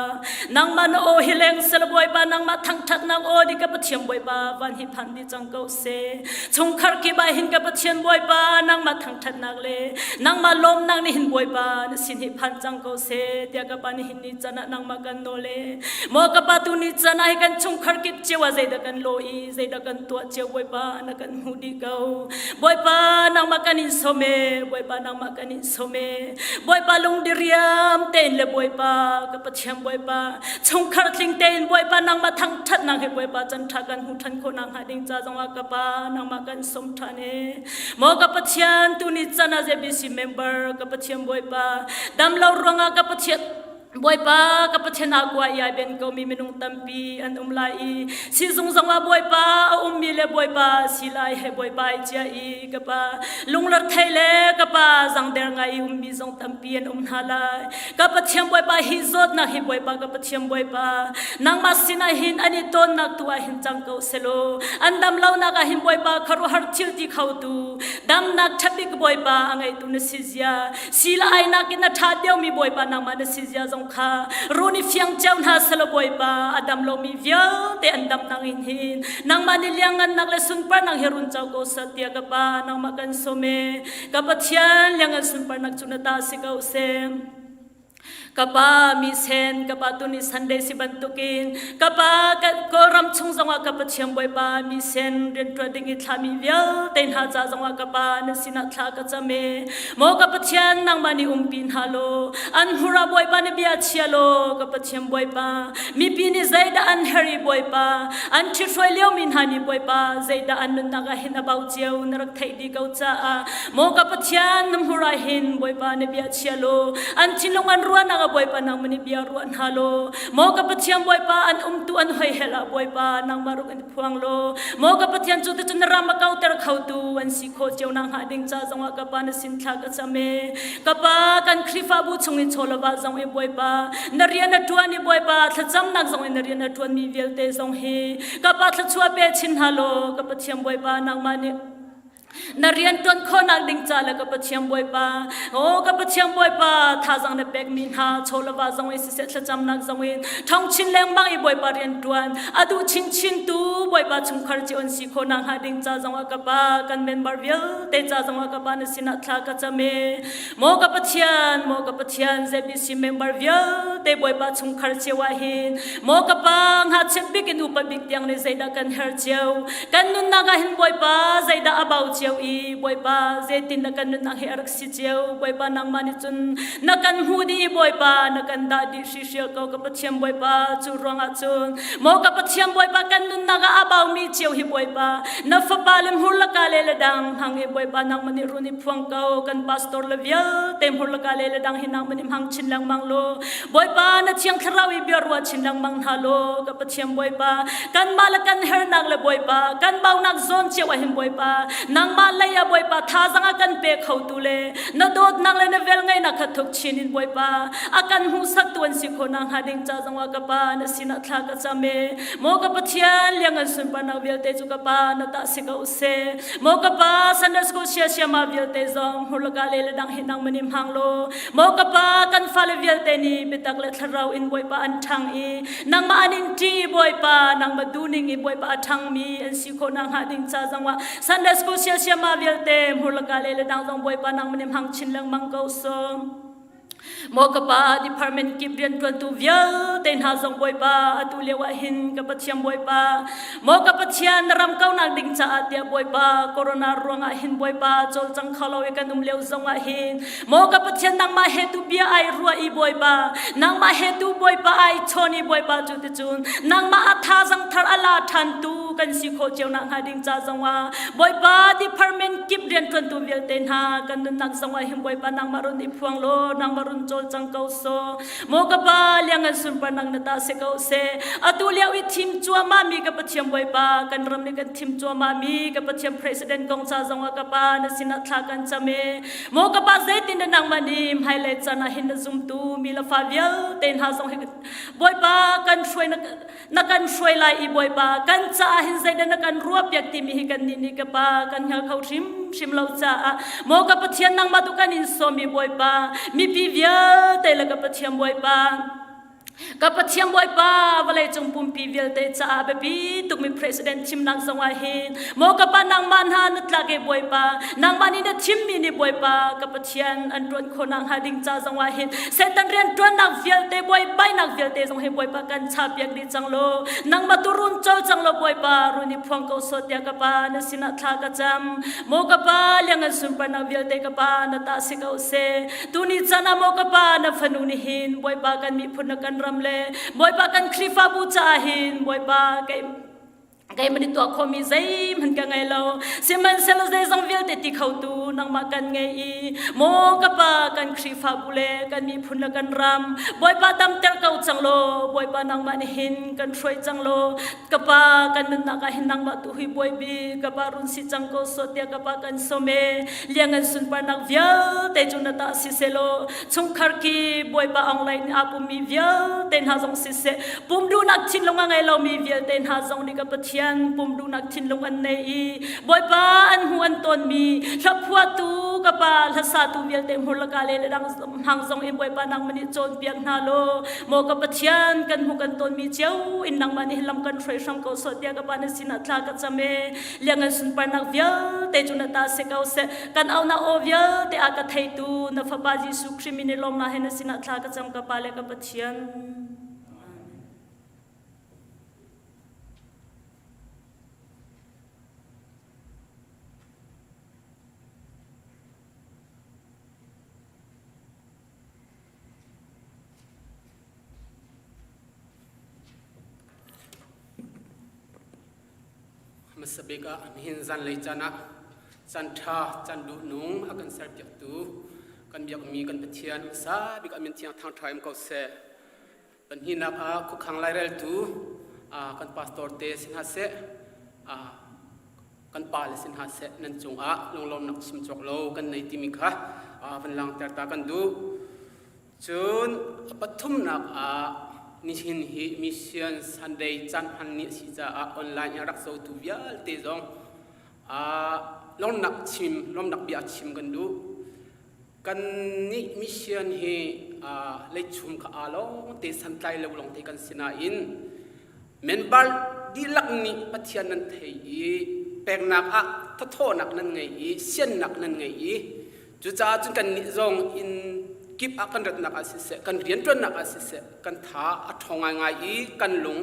nang ma no o hile sel boy pa nang ma thang that nang o di ka pathiam boy pa van hi phan di chang ko se chung khar ki ba hin ka pathian boy pa nang ma thang that nak le nang ma lom nang ni hin boy pa sin hi phan chang ko se tia ka pa ni hin ni chana nang ma kan no le mo ka pa tu ni chana hi kan chung khar ki chewa zai da kan lo i zai da kan tua chew boy pa na kan hu di kau boy pa nang ma kan in some boy pa nang ma kan in some boy pa lung di riam ten le boy pa ka pathiam boy pa chung khar thling ten boy pa nang ma thang that nang he boy pa chan tha kan hu than ko nang ha ding cha jong ka pa nang ma kan som thane mo ka pathian tu ni chana je bc member ka pathiam boy pa dam lo ronga ka pathian boy pa ka pathian akwa ya ben ko mi minung tampi an umlai si zung zanga boy pa mi le boy pa silai he boy pa cha i ka pa lunglar thaile ka pa jang der ngai mi zong tampi an hala ka pathiam boy pa hi zot na hi boy pa ka pathiam boy pa nang ma sina hin ani ton nak tua hin chang ko selo andam lau na ka hin boy pa kharu har thil ti khau tu dam nak thabik boy pa angai tu na sizia silai na kin na tha deu mi boy pa nang ma na sizia zong kha runi fiang chau na selo boy pa adam lo mi via te andam nang hin nang ma ni liangan nak le sun par nang herun chau ko satya ka pa nang ma kan some ka pathian liangan sun par nak chuna ta se ka sem kapa mi sen kapa tuni Sunday si bantukin kapa koram chung zonga kapa chiam boy pa mi sen ren trading itlami vial ten ha cha zonga kapa na sina thla ka chame mo kapa chian nang mani umpin halo an hura boy pa ne bia chialo kapa chiam boy pa mi pini zaida an heri boy pa an chi throi leo min hani boy pa zaida an nun naga hin about chiao narak thai di kau cha mo kapa chian nam hura hin boy pa ne bia chialo an chinlong an ruan naga boy pa nang mani bia ruan halo mo ka pathiam boy pa an tu an hoi hela boy pa nang maruk an phuang lo mo ka pathian chu te chun ram kau ter khau tu an si kho cheu nang ha ding cha zonga ka pa na sin thla ka chame ka pa kan khrifa bu chungi chola ba zong e boy pa narian na tuan ni boy pa thla cham nak zong e narian na tuan mi vel te zong he ka pa thla chua pe chin halo ka pathiam boy pa nang mani narian ton khona ding cha la ka pathiam boy pa o ka pathiam boy pa tha jang na pek min ha chola ba jang we se thla cham nak jang we thong chin leng bang i boy pa rian tuan adu chin chin tu boy pa chung khar chi on si khona ha ding cha jang ka pa kan member vil te cha jang ka pa na sina thla ka chame mo ka pathian zbc member vil te boy pa chung khar che wa hin mo ka pa ha chet big in upa big tiang ne zaida kan her cheu kan nun na ga hin boy pa zaida about i boy pa zetin na kan na her si cheu boy pa nang mani chun na kan hudi boy pa na kan da di si shel ko ka pathiam boy pa chu ronga chun mo ka pathiam boy pa kan nun na ga abaw mi cheu hi boy pa na fa palem hur la ka le dang hang e boy pa nang mani runi phuang kau kan pastor le vial tem hur la ka le dang hi nang mani hang chin lang mang lo boy pa na chiang thrawi biar wa chin lang mang halo ka pathiam boy pa kan mala kan her nang le boy pa kan baw nak zon cheu a him boy pa nang ma laya boy pa tha janga kan pe khau tu le na dot nang le na vel ngai na khathuk chinin boy pa akan hu sak tuan si kho nang ha ding cha jangwa ka pa na sina thla ka chame mo ka pathian liang an sun pa na vel te chu ka pa na ta si ka use mo ka pa sandas ko sia ma vel te zong hur la ka le dang hi nang manim hang lo mo ka pa kan fa le vel te ni bitak le tharau in boy pa an thang i nang ma anin ti boy pa nang ma duning i boy pa athang mi an si kho nang ha ding cha jangwa sandas ko sia ma vel te hur la ka le dang zong boy pa nang manim hang chin lang mang ko so mo ka pa department ki brian tuan tu vial ten ha zong boy pa atu lewa hin ka pathiam boy pa mo ka pathian ram kau nang ding cha atia boy pa corona ronga hin boy pa chol chang khalo e kan leu zong a hin mo ka pathian nang ma he tu bia ai ruwa i boy pa nang ma he tu boy pa ai choni boy pa chu te chun nang ma atha jang thar ala than tu kan si kho cheu nang ha ding cha zong wa boy pa department ki brian tuan tu vial ten ha kan nang zong a hin boy pa nang marun i phuang lo nang marun chol chang kau so mo ka pa liang an sun pa nang na ta se kau se atu liao i thim chua ma mi ka pathiam boy pa kan ram ni kan thim chua ma mi ka pathiam president kong cha zonga ka pa na sina thla kan chame mo ka pa zaitin na nang mani highlight chana hin na zum tu mi la fa vial ten ha zong boy pa kan shroi na kan shroi lai i boy pa kan cha hin zaida na kan ruap yak ti mi hi kan ni ka pa kan hal khau shim lo cha mo ka pathian nang ma tu kan in so mi boy pa mi pi via te la ka pathiam boy pa ka pathiam boy pa wale chung pum pi vel te cha be pi tuk mi president chim nang zonga hin mo ka pa nang man ha na tla ke boy pa nang mani na chim mi ni boy pa ka pathian an ron kho nang ha ding cha zonga hin setan rian tron nang vel te boy bai nang vel te zong he boy pa kan cha piak di chang lo nang ma turun chau chang lo boy pa runi phong ko so tia ka pa na sina thla ka cham mo ka pa liang an sun pa nang vel te ka pa na ta se ka se tu ni chana mo ka pa na phanu ni hin boy pa kan mi phun na kan ramle boy pa kan khrifa bu cha hin boy pa kai mani to khomi zai man ka ngai lo siman selo zai zong vil te ti khau tu nang ma kan ngai i mo ka pa kan khrifa bule kan mi phun la kan ram boy pa tam ter kau chang lo boy pa nang man hin kan throi chang lo ka pa kan na ka hin nang ma tu hi boy bi ka pa run si chang ko so tia ka pa kan so me liang an sun pa nak vial te chu na ta si selo chung khar ki boy pa online apu mi vial ten ha zong si se pum du nak chin long ngai lo mi vial ten ha zong ni ka pa pum du nak chin long an nei boy pa an hu an ton mi thapwa tu kapal hasatu bial te mulakale le dang hangzong imboi panang mani chon piang na lo mo kapathian kan hukan ton mi cheu in nang mani lam kan threi sam ko so tia kapana sina thla ka chame liangan sun panak vial te chuna ta se kau se kan au na o vial te aka thei tu na fa ba Jesu criminal lom na hena sina thla ka cham kapale kapathian Masabika amihin zan lay chana zan tha zan du nung akan Zarhpi tu kan biak mi kan pathian sa bik amin tiang Thawngtha em ko se kan hina a khu khang lai rel tu kan pastor te sin ha se kan pal sin ha se nan chung a longlom nak sim chok lo kan nei ti mi kha van lang ter ta kan du chun pathum nak nihin hi mission Sunday chan han ni si cha online rak so tu vial te zong lom nak chim lom nak bia chim kan du kan ni mission hi le chum kha alo te san tlai lo long te kan sina in member di lak ni pathian nan thei i pek nak tho tho nak nan ngai i sian nak nan ngai i chu cha chun kan ni zong in kip akan rat nak asise kan rian tron nak asise kan tha athongai ngai i kan lung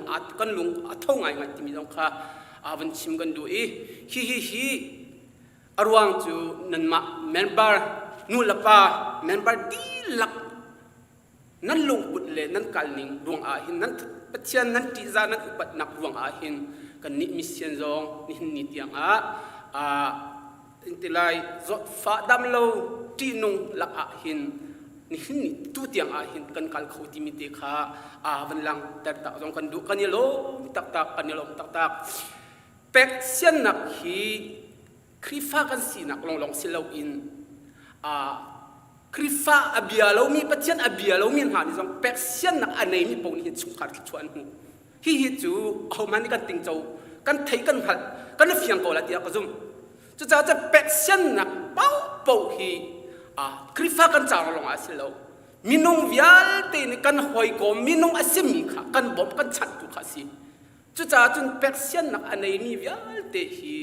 athongai ngai timi jong kha avan chim kan du i hi arwang chu nan ma member nu lapa member di lak nan lung put le nan kalning ruang a hin nan pathian nan ti za nan upat nak ruang a hin kan ni mission zong ni tiang intilai zot fa dam lo ti nung lak a hin ni tu tiang a hin kan kal khau ti mi te kha van lang tar ta jong kan du kan ye lo tak tak pek sian nak hi krifa kan si nak long silau in krifa abialo mi pathian abialo mi ha ni jong pek sian nak anei mi pon hi chung khat chuan hu hi chu au man kan ting chau kan thei kan hal kan fiang ko la tia ka zum chu cha pek sian nak pau hi krifa kan chang long asilo minung vial te ni kan hoi ko minung asimi kha kan bom kan chat tu kha si chu cha chun pek sian nak anei mi vial te hi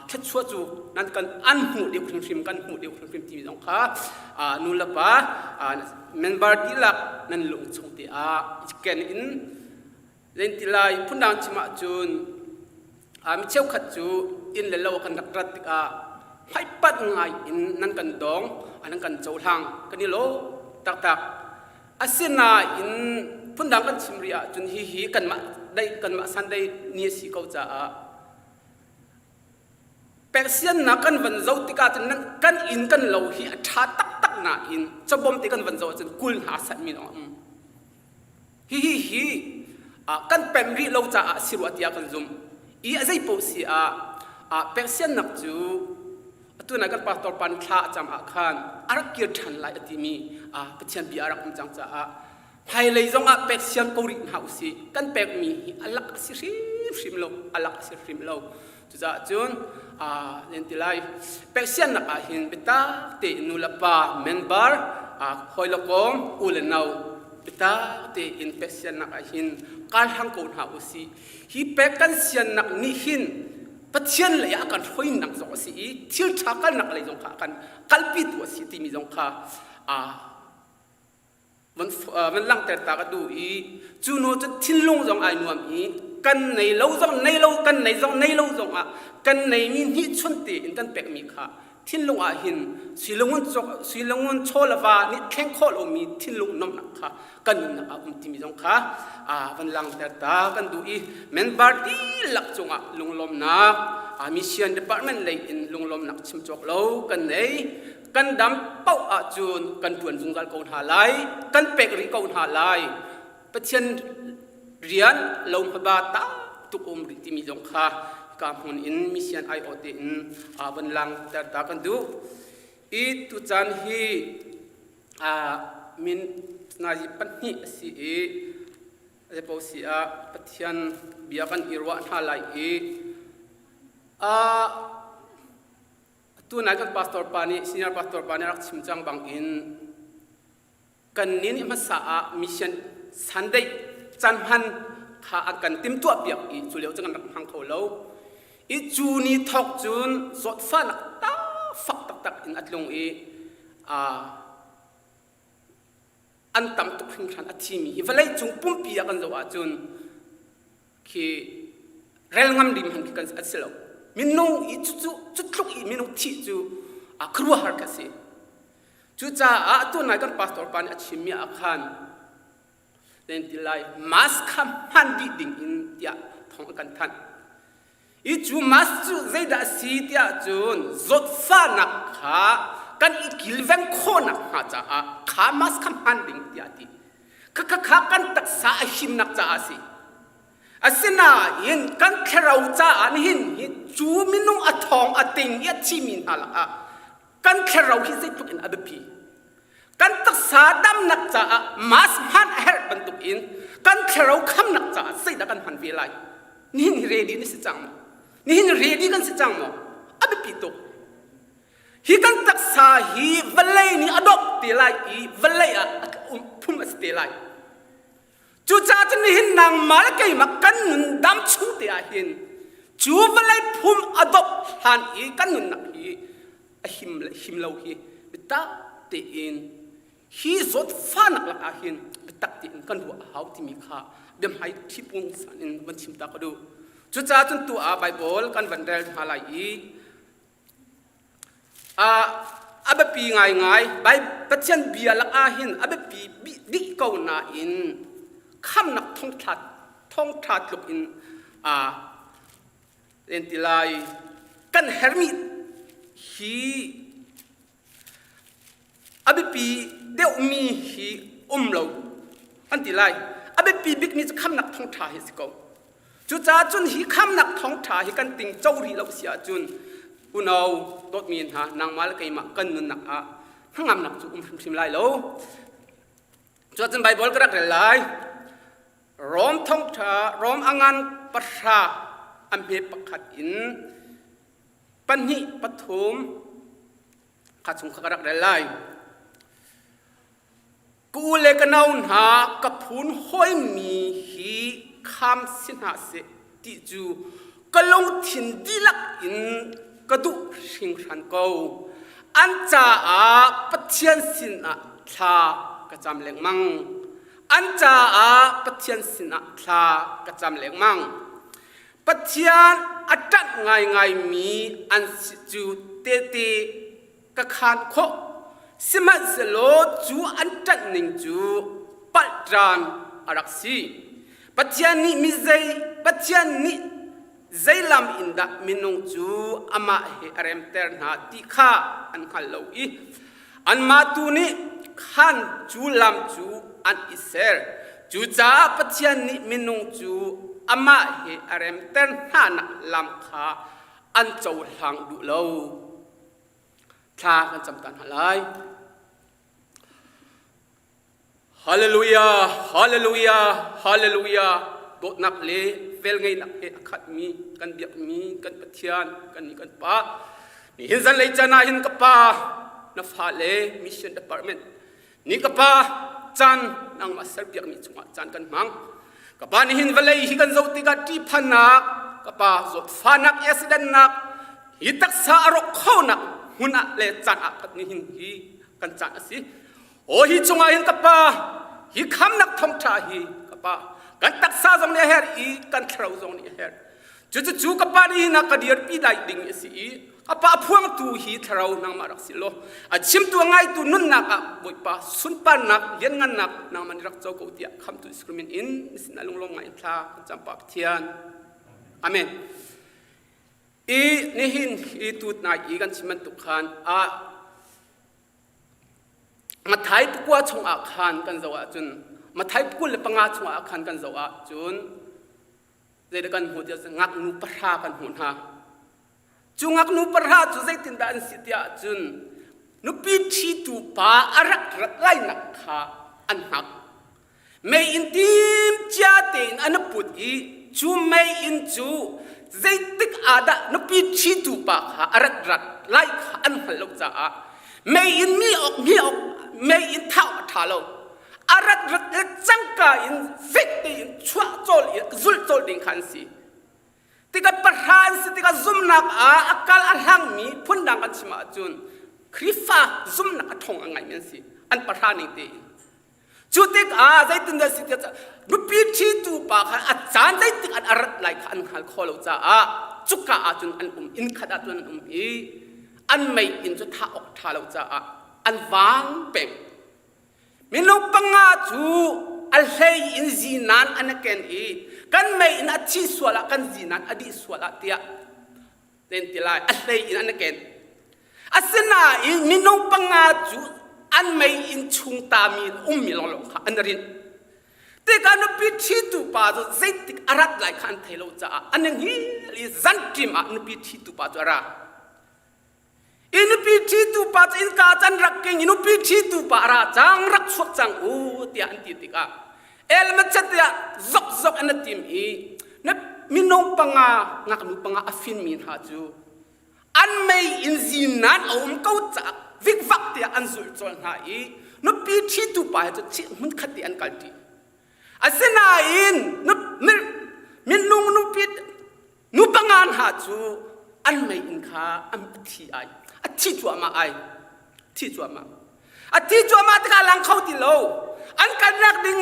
thlet chua chu nan kan an hu de khrim kan hu de khrim ti jong kha nu la pa member ti lak nan lung chung te ken in len ti lai phundang chima chun mi cheu khat chu in le lo kan rak rat hai pat ngai in nan kan dong anan kan chau hlang kan ni lo tak asina in phundang kan chimria chun hi kan ma Sunday ni si ko cha Persian na kan van zau tika chen nan kan in kan lo hi tha tak na in chobom ti kan van zau chen kul ha sat mi no hi kan pemri lo cha siru atia kan zum I azai po si Persian nak chu tu na kan pastor pan kha cham khan arak kir than lai atimi pathian bi arak chang cha hai lei zong Persian ko ri hau si kan pek mi alak si rim lo alak si rim lo chu za chun lentilai Persian nak hin beta te nulapa member hoilokom ulenau beta te in Persian nak hin kal hang ko hau si hi pek kan sian nak ni hin pathian le akan hoi nak zo si thil tha kal nak le jong kha kan kalpi tu si ti mi jong kha man lang ter ta ka du chu no chu thin long jong ai nuam kan nei lo kan nei lo jong kan nei mi hi chun ti in kan pek mi kha thin long hin silongun cholawa ni theng khol o mi thin long nom nak kha kan na ti mi jong kha van lang ter ta kan du men bar di lak chunga lunglom na mission department lei in lunglom nak chim chok lo kan nei kan dam pau chun kan tuan jungzal ko ha lai kan pek ri ko ha lai pathian rian lom ba ta tu ri ti mi jong kha ka hun in mission I ot in van lang ter ta kan du tu chan hi min na ji pan hi si po si pathian bia kan irwa na lai tu tu nai kan pastor pani senior pastor pani rak chimchang bang in kan nin masa a mission Sunday chan han kha akan tim tu apiak I chu leo chang rak hang kholo I chu ni thok chun zot fa nak ta fak tak tak in atlung an tam tu khring khan athimi hi valai chung pumpi akan zawa chun ki rel ngam dim han ki kan atselo minung I chu tluk I minung thi chu a khruwa har ka se chu cha a tu nai kan pastor pan achimi akhan then tilai mas kham han di ding in tia thong kan than I chu mas chu zeida si tia chun zot fa nak kha kan I kilveng khona ha cha a kha mas kham han ding tia ti kha kan tak sa him nak cha asi asina in kan kherau cha an hin hi chu minung athong ating ya chimin hala a kan kherau hi se tuk in adapi kan tak sa dam nak cha a mas han her bantuk in kan kherau kham nak cha sei da kan han vi lai ni ready ni se chang mo ni ready kan se chang mo adapi to hi kan tak sa hi valai ni adopt ti lai I valai a phum as ti lai chu cha chen ni hin nang mal kai ma kan nun dam chu te a hin chu valai phum adopt han I kan nun nak hi a him lo hi bita te in hi zot fa nak la a hin bita te in kan hu hau ti mi kha dem hai thi pung san in ban chim ta ka du chu cha chen tu a bible kan van rel halai I abe pi ngai bai patchen bia la a hin abe pi di ko na in kham nak thong that luk in entilai kan hermi hi abe pi deu mi hi lo antilai abe pi big ni kham nak thong tha hi ko chu cha chun hi kham nak thong tha hi kan ting chau ri lo sia chun unau dot min ha nang mal kai ma kan nun nak a hangam nak chu sim lai lo chu chen bible ka rak lai rom Thawngtha rom angan pasha amhe pakhat in panhi pathum khachung khakarak lai ku le kanaun ha kaphun hoi mi hi kham sinha se ti chu kalong thin dilak in kadu sing ran ko an cha a pathian sin a tha ka cham leng mang an cha a pathian sin a tha ka cham leng mang pathian atat ngai mi an si chu te ka khan kho siman selo chu an tat ning chu patran araksi pathian ni mi zai pathian ni zailam inda minung chu ama he arem ter na ti kha an khal lo I an ma tu ni khan chu lam chu an iser chu cha pathian ni minung chu ama he arem ter na na lam kha an chau hang du lo tha kan cham tan halai hallelujah hallelujah hallelujah dot nak le vel ngai nak he khat mi kan biak mi kan pathian kan ni kan pa ni hin zan lei chana hin ka pa na fa le mission department ni ka pa chan nang ma ser biak mi chunga chan kan mang ka pa ni hin valai hi kan zo ti ga ti phanak ka pa zot fanak accident nak hi tak sa arok kho nak huna le chan a khat ni hin hi kan chan asi o hi chunga hin ka pa hi kham nak Thawngtha hi ka pa kan tak sa zong ne her I kan thrau zong ne her chu ka pa ni na ka dir pi dai ding si ka pa phuang tu hi thrau nang ma rak silo a chim tu ngai tu nun na ka boi pa sun pa nak yen ngan nak nang man rak chau ko tia kham tu screaming in sin alung long ngai thla cham pa thian amen ni hin I tut na I kan chiman tu khan a ma thai pu kwa chong a khan kan zawa chun ma thai pu le panga chong a khan kan zawa chun zai da kan hu dia ngak nu pra kan hun ha chu ngak nu pra chu zai tin da an sitia chun nu pi thi tu pa arak rat lai nak kha an hak mei in tim cha tin an put I chu mei in chu zaitik ada nupi chitu pa kha arat rat lai kha an halok cha a may in mi ok may in thau thalo arat rat changka in fekte in chwa chol in zul chol ding khan si tika parhan si tika zumnak a akal arhang mi phundang kan chima chun khrifa zumnak athong angai men si an parhan ning te chutik a zaitun da si nupi chitu pa kha achan zaitik an arat lai khan khal kholo cha a chuka a chun an in khada chun i an mai in chu tha ok tha lo cha a an wang pek minung panga chu al hei in zinan anaken i kan mai in achi swala kan zinan adi swala tia ten tilai al hei in anaken asena in minung panga chu an mai in chung ta mi mi long kha anarin te ka no pi thi tu pa zo zaitik arat lai khan thelo cha aneng hi li zantim a no pi thi tu pa zo ra in pi thi tu pa in ka chan rak king in pi thi tu pa ra chang rak sok chang u ti an ti tika el ma chat ya zok an tim i na minong panga ngak nu panga afin min ha chu an mai in zinan kau cha vik vak ti an zul chol ha i no pi thi tu pa chu chi mun khati an kalti asena in min nung nu pit nu pangan ha chu an mai in kha am thi ai a thi chu ma ai thi chu ma a thi chu ma ta lang khau ti lo an kan rak ding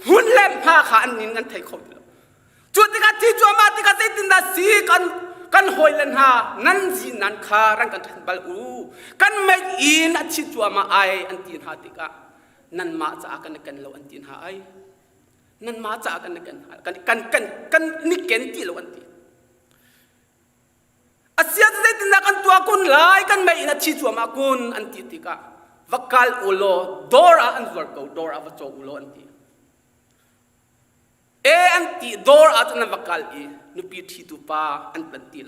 hun lem ha kha an nin kan thai khau ti lo chu ti ka thi chu ma ti ka sai tin da si kan hoi len ha nan ji nan kha rang kan than bal u kan mai in a thi chu ma ai an tin ha ti ka nan ma cha kan lo an tin ha ai nan ma cha kan ni ken ti lo an ti asia zai tin da kan tua kun lai kan mai ina chi chu ma kun an ti ti ka vakal ulo dora an zor ko dora va cho ulo an ti e an ti dor at na vakal i nu pi thi tu pa an tan ti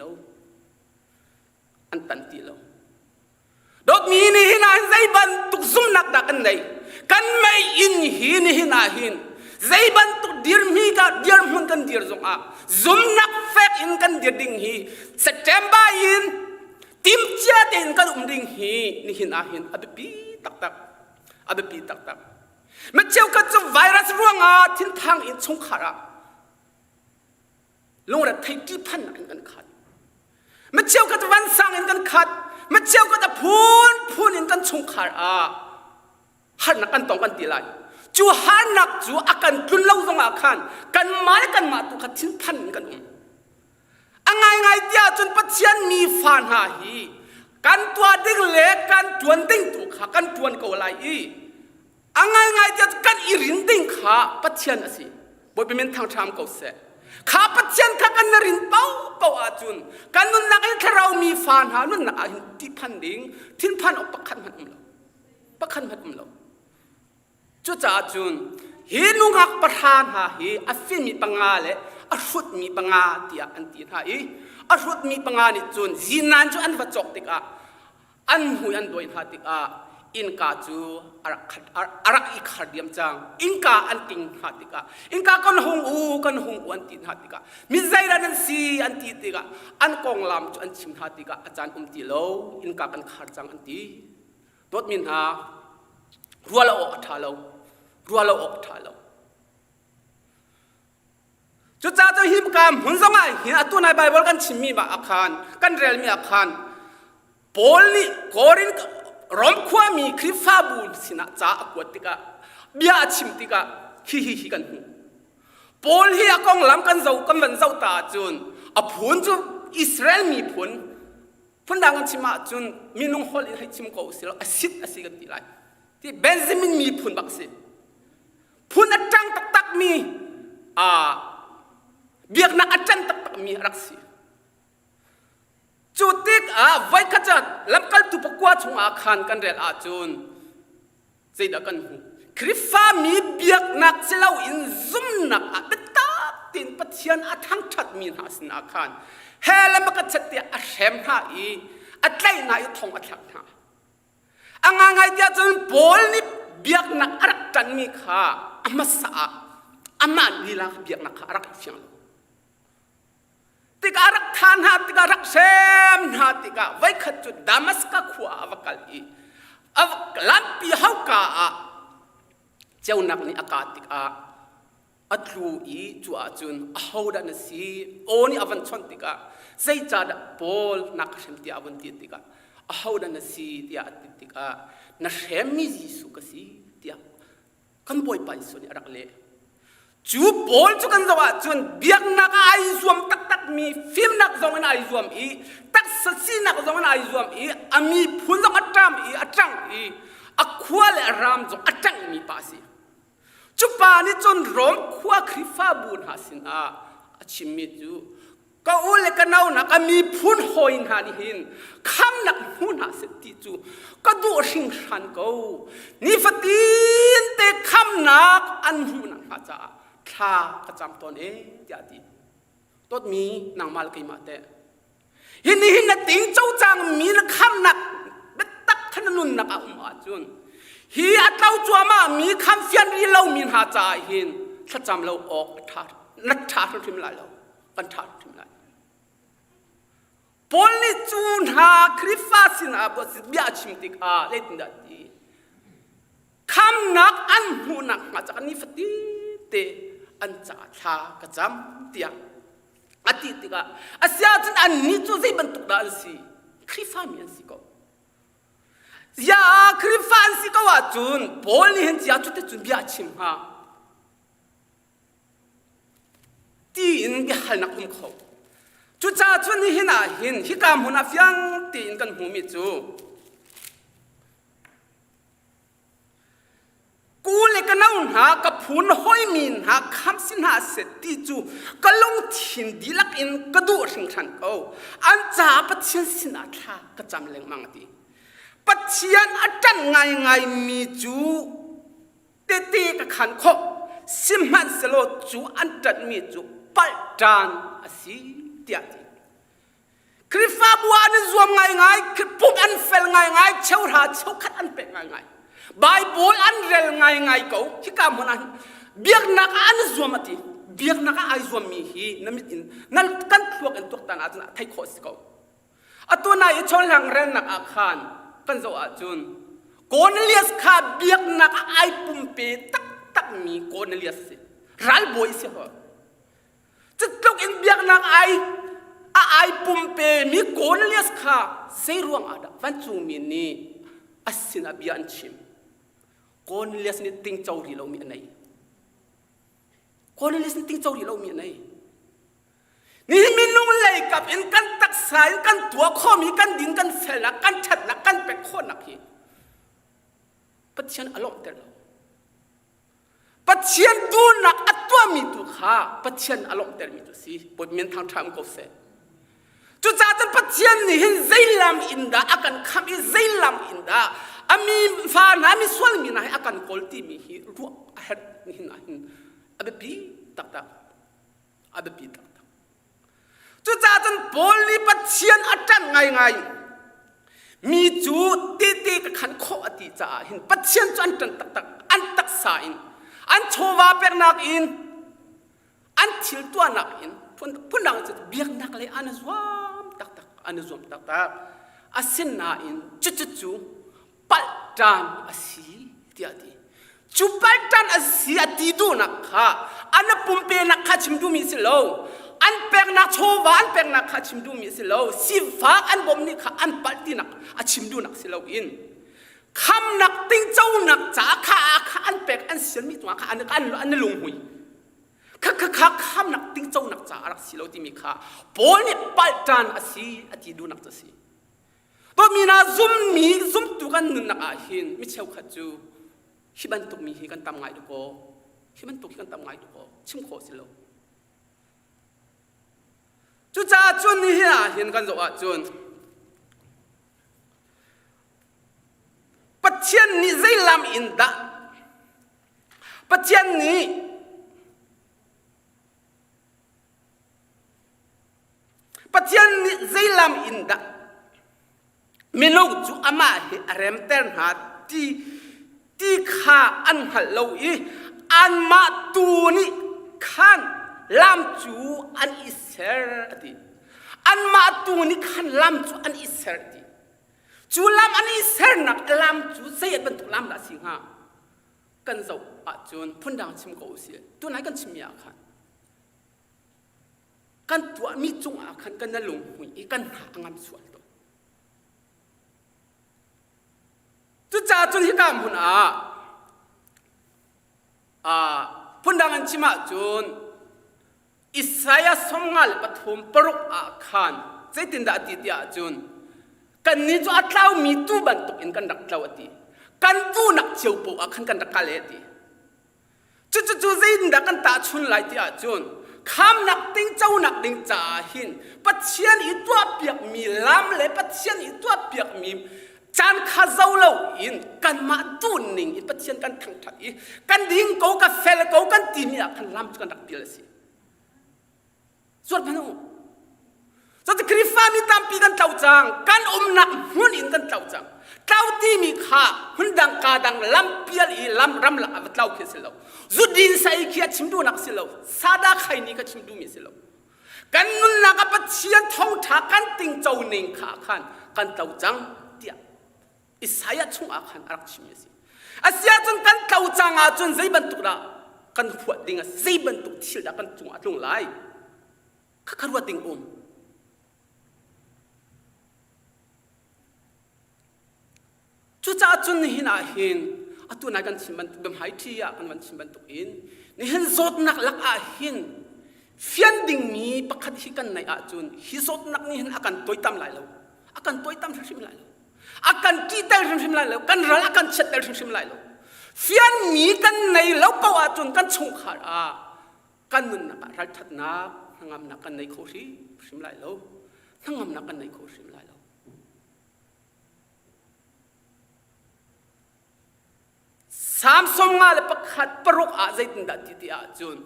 lo dot mi ni hina zai ban tuk zum nak da kan nei kan mai in hi ni hina hin zai ban tuk dir mi ka dir mun kan dir zong a zum nak fek in kan dir ding hi September in tim chia ten kan ding hi ni hina hin abepi tak tak ma cheu ka chu virus ruanga thin thang in chung khara long ra thai ti phan kan khat ma cheu ka wan sang in kan khat ma cheu ka ta phun in kan chung khara har na kan tong kan ti lai chu har nak chu akan tun lo zong akhan kan ma tu kha thin phan kan angai tia chun pathian mi fan ha hi kan tua ding le kan tuan ding tu kha kan tuan ko lai i angai tia kan irin ding kha pathian asi boy bemen thang tham ko se kha pathian kha kan rin pau a chun kan nun nak ai tharau mi fan ha nun na hin ti phan ding thin phan op pakhan man lo chu cha chun hi nungak pathan ha hi afin mi panga le arut mi panga tia an ti ha i arut mi panga ni chun zinan chu an va chok tik a an hu an doin ha tik a in ka chu arak i khardiam chang in ka an ting ha tik a in ka kan hung u an tin ha tik a mi zaira nan si an ti tik a an kong lam chu an chim ha tik a achan ti lo in ka kan khar chang an ti dot min ha ruala ok thalo chu cha cho him kam hun zonga hi atu nai bible kan chimmi ba akhan kan rel mi akhan pol ni korin rom khwa mi khrifa bul sina cha akwatika bia chim tika hi kan hu pol hi akong lam kan zau kan van zau ta chun a phun chu Israel mi phun dang chima chun minung hol hi chim ko silo asit asigan ti lai ti Benjamin mi phun bakse phun atang tak mi biak na atang tak mi raksi chutik vai khacha lamkal tu pakwa chunga khan kan rel a chun zeida kan hu krifa mi biak nak selau in zum nak betak tin pathian athang that mi ha sna khan helam ka chatia a hem ha i atlai na i thong athak na angangai dia chun pol ni biak nak arak tan mi kha amasa aman lila biak nak arak fiang ติการักทานหาติการักเซมหาติกาไว้ขัดจุดดามัสกะขวาอวกาลีอวกลับปีเฮากาเจ้านักนี่อากาศติกาอัตลูอีจัวจุนเฮาดันสีโอนี่อวันชนติกาใจจัดบอลนักเชมติอาวันติติกาเฮาดันสีติอาติกานักเชมมิจิสุกสีติอากันบ่อยไปส่วนนี้รักเล่จูบอลจุกันจัวจุนเบียกนักไอซวมตักมีฟิล์มนักจงไอซวมอีตักสัตย์นักจงไอซวมอีอามีพุ่นจงอัตรามอีอัตรังอีอักขวาเลรามจงอัตรังมีภาษีจุปานี่จนร้องขวาคริฟ้าบุญหาสินาชิมิจูก็อุเลกันเอานักมีพุ่นหอยหานี่หินคำนักหุ่นหาเสติจูก็ดูสิ่งฉันก็นี่ฟตีนเตะคำนักอันหุ่นหาจ้าข้ากระจำตนเองเดียดีตดมีนางมาลกิมาเตหินหินนัดติงเจ้าจางมีนักคำนักเบ็ดตักขนุนนักอาจุนฮีอัตเล่าจัวมามีคำเฟียนรีเล่ามีหาจ่าหินถ้าจำเราออกนัดชาทุกทีมลายเรากันชาทุกทีมลายปอลิจูนหาคริฟาสินาบสิบิอาชิมติกาเล่นดัดดีคำนักอันหูนักมาจากนี้ฟตีเตอันจ่าชากระจำเตียอดีติกาอาเซียนอันนี้จูซีบรรทุกดาลสีคริฟามีอันสิก็ยาคริฟาอันสิก็ว่าจุนปอลิเห็นจีอาจุดเตจุนบิอาชิมฮะตีนบิฮัลนักอุ้มเขาจุดจ้าจุนนี่หินาหินฮิกามหุนาฟิยังตีนกันหูมิจูกูเลยกันเอาหากับพูนห้อยมินหาคำสินหาเสร็จที่จูก็ลงถิ่นดีลักอินก็ดูสิ่งฉันเขาอันจ่าปัจเจียนสินาท่าก็จำเลี้ยงมังดีปัจเจียนอาจารย์ไงมีจูเตตีกับขันโคสิมันสโลจูอันจัดมีจูปัลจานอาศัยเดียดีคริฟ้าบัวอันรวมไงคริปุ่มอันเฟลไงเช่าหาเช่าขัดอันเป็นไงไบเบิลอันเรลไงเขาที่กำมันเบียกนักอันรวมติเบียกนักไอรวมมีฮีนั่นมินนั่นกันพวกอันตัวต่างอาจจะไทยโคสเขาอัตัวนายชนหลังเรนนักอาคารกันจะว่าจุนโกนเลียสขาเบียกนักไอปุ่มเปตักมีโกนเลียสรัลบอยเสียเหรอจะต้องอินเบียกนักไอปุ่มเปมีโกนเลียสขาเสียรวงอาดาวันจูมีนี่อัศนาบิอันชิมคนเลี้ยงนี่ติ้งเจ้าหรี่เรามีอะไรคนเลี้ยงนี่ติ้งเจ้าหรี่เรามีอะไรนี่มีนุ่งเลยกับอินกันตักสายกันตัวข้อมีกันดินกันเสลักกันฉัดนักกันเป็ดคนนักฮีปัจเจียนอารมณ์เตลปัจเจียนดูนักอัตตัวมีตัวข้าปัจเจียนอารมณ์เตลมีตัวสิบทเมียนทางทำก็เสจุดจ้าจะปัจเจียนนี่เห็นใจลำอินดาอาการคำอิใจลำอินดาอามีฟ้าน้ำมีส่วนมีนะอาการโกลตีมีฮีรัวอาเหตุนี่นะอาเบปีตักอาเบปีตักจุดจ้าจันโพลีปัจเจียนอาจารย์ไงมีจูตีกับขันโคอติจ้าเห็นปัจเจียนจันตักอันตักสายอันโชวาเป็นนักอินอันทิลตัวนักอินพุ่นดังจะเบียกนักเลยอันสวมตักอันสวมตักอาศินนาอินจุปัลจันอาศีที่อดีจูปัลจันอาศีอดีดูนักข้าอันปุ่มเปนักข้าชิมดูมิสิโลอันเปกนักโชวอันเปกนักข้าชิมดูมิสิโลสิฟ้าอันบ่มนี่ข้าอันปัลตีนักอาชิมดูนักสิโลอินคำนักติ้งเจ้านักจ้าข้าอันเปกอันเสียนมีตัวข้าอันลุงหุยข้าคำนักติ้งเจ้านักจ้ารักสิโลที่มีข้าปอนี่ปัลจันอาศีอดีดูนักจะสิตัวมีน่าซุ่มตัวกันนึกนักอาหินไม่เชี่ยวขัดจูฮิบันตุกมีฮิกันตามไงดูก็ฮิบันตุกฮิกันตามไงดูก็ชิมโคสิโลจูจ้าจุนนี่ฮะเห็นกันจะว่าจุนปัจเจียนนี่ใจลำอินดาปัจเจียนนี่ใจลำอินดามินุจูอามาเฮเรมเตนหาที่ข้าอันฮัลโลอีอันมาตูนี่ขันลำจูอันอิสเซอร์ติ อันมาตูนี่ขันลำจูอันอิสระดีจูลำอันอิสระนักลำจูเสียบันทุกลำละสิงหากันเจ้าอาจูนพุ่นดังชิมกูเสียตัวไหนกันชิมยาขันกันตัวมีจุงอาขันกันนั่งลงหุยกันหางามสวยตัวจุจ่าจุนที่กำหุ่นพุ่นดังอันชิมาจูนอิสราเอลสมงัลปฐมปรุกอาขันใจตินดาติที่อาจูนกันนี้จูอัตลาวมีตู้บันตุกอินกันดักลาวตีกันตู้นักเชียวปูอาขันกันดักกาเลตีจู่ใจตินดากันตาชุนไหลที่อาจูนคำนักติงเจ้านักติงจ่าหินปัจเจียนอีตัวเปียกมีลำเลยปัจเจียนอีตัวเปียกมีจานข้าเจ้าเราอินกันมาตูนิ่งอีปัจเจียนกันทั้งทัยกันดิ้งกูกันเฟลกูกันตีนี่กันลำกันดักเปียลสิส่วนพนุส่วนที่คริฟ้ามีตามปีกันเต่าจังกันนักหุ่นอินกันเต่าจังเต่าที่มีข้าหุ่นดังกาดังลำเปียลอีลำรำละอัตเต่าเขียนสิเราจุดดินใส่เขียนชิมดูนักสิเราซาดาใครนี่ก็ชิมดูมีสิเรากันนุ่นนักปัจเจียนท้องถากันติงเจ้าหนึ่งขาขันกันเต่าจังเดียอิสายชุ่งอาขันรักชิมสิอาเซียจนกันเต่าจังอาจนใจบรรทุกละกันหัวดิ่งใจบรรทุกที่ละกันจุงอาจุงไหลข้าคารวะดิ่งจุจ่าจุนหินาหินอาตุนักกันชิมบันตุกหายที่ยากันวันชิมบันตุกอินนี่เห็นโซดนักลักอาหินเฟียนดิ่งมีปักขัดหิกันในอาจุนฮิโซดนักนี่เห็นอาการตัวตั้มไหลแล้วอาการตัวตั้มชิมไหลแล้วอาการกีเตอร์ชิมไหลแล้วกันรัลอาการเช็ดเตอร์ชิมไหลแล้วเฟียนมีกันในแล้วก็อาจุนกันชงขาดกันนุนนักรัฐนักทั้งอำนักกันในโคชีชิมไหลแล้วทั้งอำนักกันในโคชิมไหลแล้วสามสมงาเลปขัดปรุกอาใจตินดาติที่อาจุน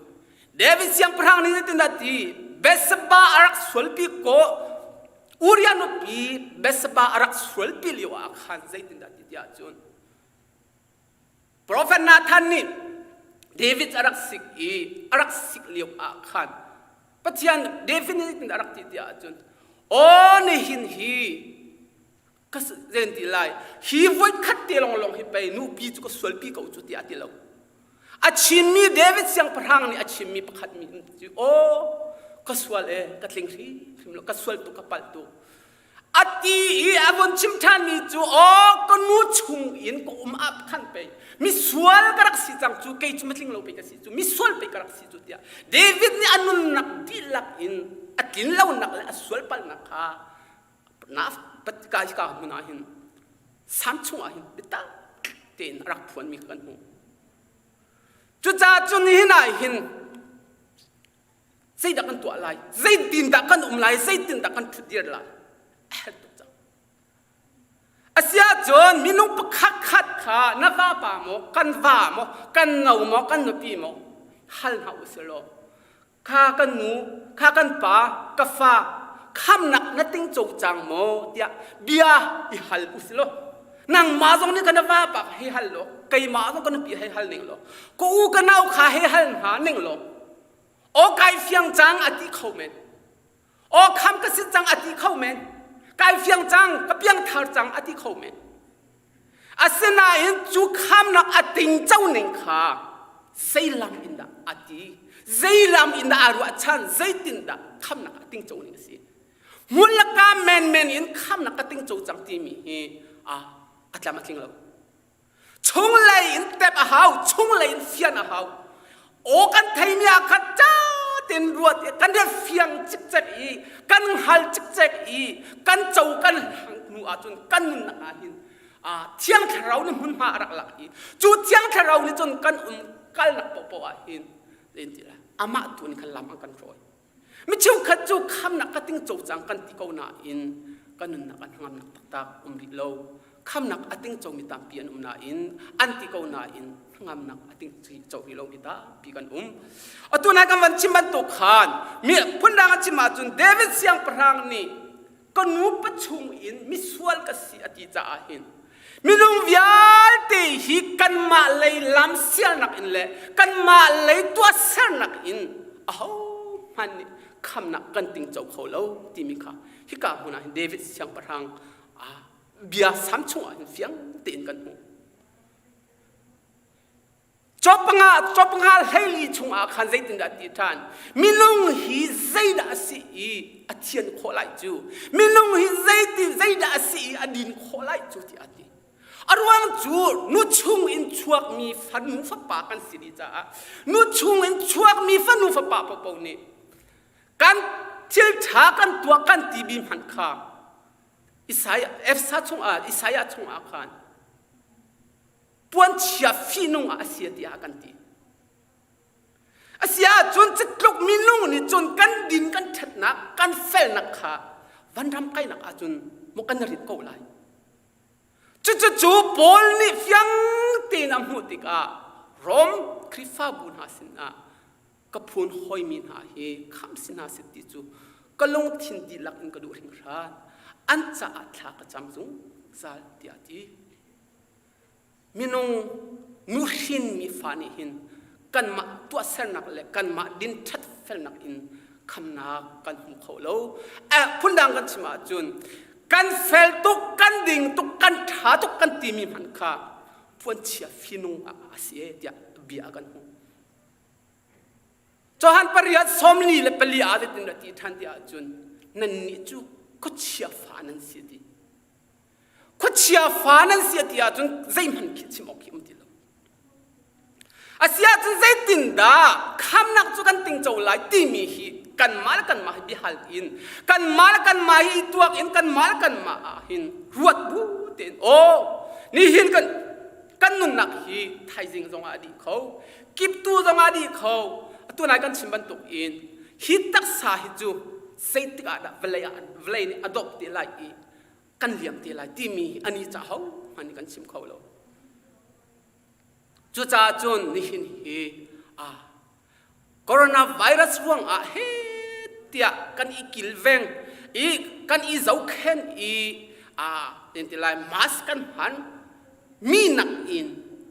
เดวิสยังพรางนี้ตินดาติเบสบาอารักสวลปีโกอุริยานุปีเบสบาอารักสวลปีลิวอาขันใจตินดาติที่อาจุนโปรเฟตนาธานีเดวิดอารักสิกลิวอาขันปัจจัยเดวิดนี่ตินดารักติที่อาจุนโอ้นี่หินฮีก็เรื่องที่ไรฮีวัยขัดเตลงให้ไปนูปีจุกสวลปีเขาจุดที่อาทิตย์เราอาชิมมีเดวิดเสียงพลังนี่อาชิมมีประคัดมีโอ้ก็สวลก็เลี้ยงที่ก็สวลตุกปัลตุอาทิตย์อาวันชิมทานมีจูโอ้ก็นูชุงอินก็อับขันไปมีสวลก็รักสิจังจูเกย์จุมาเลี้ยงเราไปก็สิจูมีสวลไปก็รักสิจูที่เดวิดนี่อันนู้นนักดีลักอินอาทิตย์เรานักเลยสวลปัลนักฮะนับปัจจัยการมุนาหินสามช่วงหินบิดาเต็นรักพวนมีกันหูจุดจ้าจุนหินหินใจดักกันตัวอะไรใจดินดักกันไหลใจดินดักกันทุดเดียร์ละตุจ้าอาเซียจนมีนุ่งปักขัดขาหน้าฟ้าป่าโมกันฟ้าโมกันเหนาโมกันนปีโมฮัลฮาอุสโลข้ากันหนูข้ากันป่ากาฟ้าคำนักนัดติ้งโจจังโมเดียเบียอิฮัลอุสโลนางมาตรงนี้กันว่าปะให้ฮัลโลไก่มาตรงกันปีให้ฮัลหนึ่งโลกูกันเอาขาให้ฮัลหาหนึ่งโลโอ้ไก่เฟียงจังอธิเขาเมนโอ้คำกระสิจังอธิเขาเมนไก่เฟียงจังกับเปียงทาร์จังอธิเขาเมนอาเซนาเห็นจูคำนักอธิงเจ้าหนึ่งขาใจลำอินดาอธิใจลำอินดาอารุชันใจตินดาคำนักอธิงเจ้าหนึ่งสิมุลกาแมนอินคำนักติ้งโจจังที่มีอัตลามาทิ้งเราชุ่งเลยอินเต็บหาวชุ่งเลยอินเฟียนหาวโอ้กันไทยมีอาคัดจ้าเต็นรวดกันเดียเฟียงจิกเจ็กอีกันหัลจิกเจ็กอีกันโจกันนูอาจุนกันนุนนักหินเที่ยงเราเนี่ยมันมารักหลักอีจูเที่ยงเราเนี่ยจนกันกันนักปปอาหินเรื่องที่ละอามาตุนกันลำกันรอยไม่เชื่อขัดจูคำนักติ้งโจจังกันที่เขาหน้าอินกันนุนนักงามนักตักริโลคำนักติ้งโจมีตามเปลี่ยนหน้าอินอันที่เขาหน้าอินงามนักติ้งโจริโลมีตาปีกันตัวนั้นกันวันชิมันตุกขันมีพุ่นดังชิมาจุนเดวิดเสียงพรางนี่ก็นูปชุงอินมิสวลกษีอธิจาหินมีลุงวิาลตีฮิกันมาเลยลำเสียนักอินเลยกันมาเลยตัวเสียนักอินมัน คำนักกันติงเจ้าเขาแล้วที่มีค่ะฮิกาหัวหน้าเดวิดเสียงประทังเบียร์ซ้ำช่วงเสียงตีนกันหูจบงาเฮลีชงอาคันใจตินดัดติทานมิลุงฮีใจดัสซีอเทียนโคไลจูมิลุงฮีใจดัสซีอดินโคไลจูที่อดีอรวังจูนุชุงอินชวกมีฟันนุฟปากันสิริจ้านุชุงอินชวกมีฟันนุฟปาปะปงนี่กันเที่ยวช้ากันตัวกันตีบีมันข้าอิสายเอฟซาชงอิสายชงอาคันปวนเชียฟีนุ่งอาเซียที่อากันตีอาเซียจนจะกลุกมินุ่งนี่จนกันดินกันถัดนักกันเฟลนักขาวันรำไก่นักอาจนมกันริดเกาไลจู่บอลนี่ฟังตีนมุติการอมคริฟาบุญหาสินะกับพูนหอยมินหาเฮคำสินาสิติจูก็ลงทิ้งดีลักอินกระดูริงร้านอันจะอัตลากจำจุงซาลติอาตีมินงนูหินมีฟานิหินกันมาตัวเซนักเล็กกันมาดินชัดเฟลนักอินคำนากันหุ่มเขาโลพุ่นดังกันชิมาจุนกันเฟลตุกกันดิ่งตุกกันท้าตุกกันตีมีมันข้าพวนเชียฟินุงอาเซียเดียบีอากันหุ่มจอหันปริยัติสมลีและปลีอาดิตินตีทันตีอาจุนนั่นนี่จูก็เชียฟ้านั่นเสียดีก็เชียฟ้านั่นเสียดีอาจุนใจมันคิดชิมออกคิมดีแล้วอาเซียจุนใจตินดาคำนักจุกันติงเจ้าไหลตีมีฮีกันมาบิฮัลอินกันมาฮีตัวอินกันมาหินรวดบูเต็นโอ้นี่หินกันนุนนักฮีไทยจิงจงอาดีเขากิบตูจงอาดีเขาตัวนายกันชิมบันตุอินฮิตักสาฮิจูเซติกาดาเวลนี่อดอบตีไลกันเลี้ยงตีไลที่มีอันนี้จะเขาอันนี้กันชิมเขาแล้วจุจ้าจุนนี่หินฮีโคโรนาไวรัสร่วงเฮติยกันอีกิลเวงกันอีเจ้าเข็นเต็นตีไลมาสกันหันมีนักอิน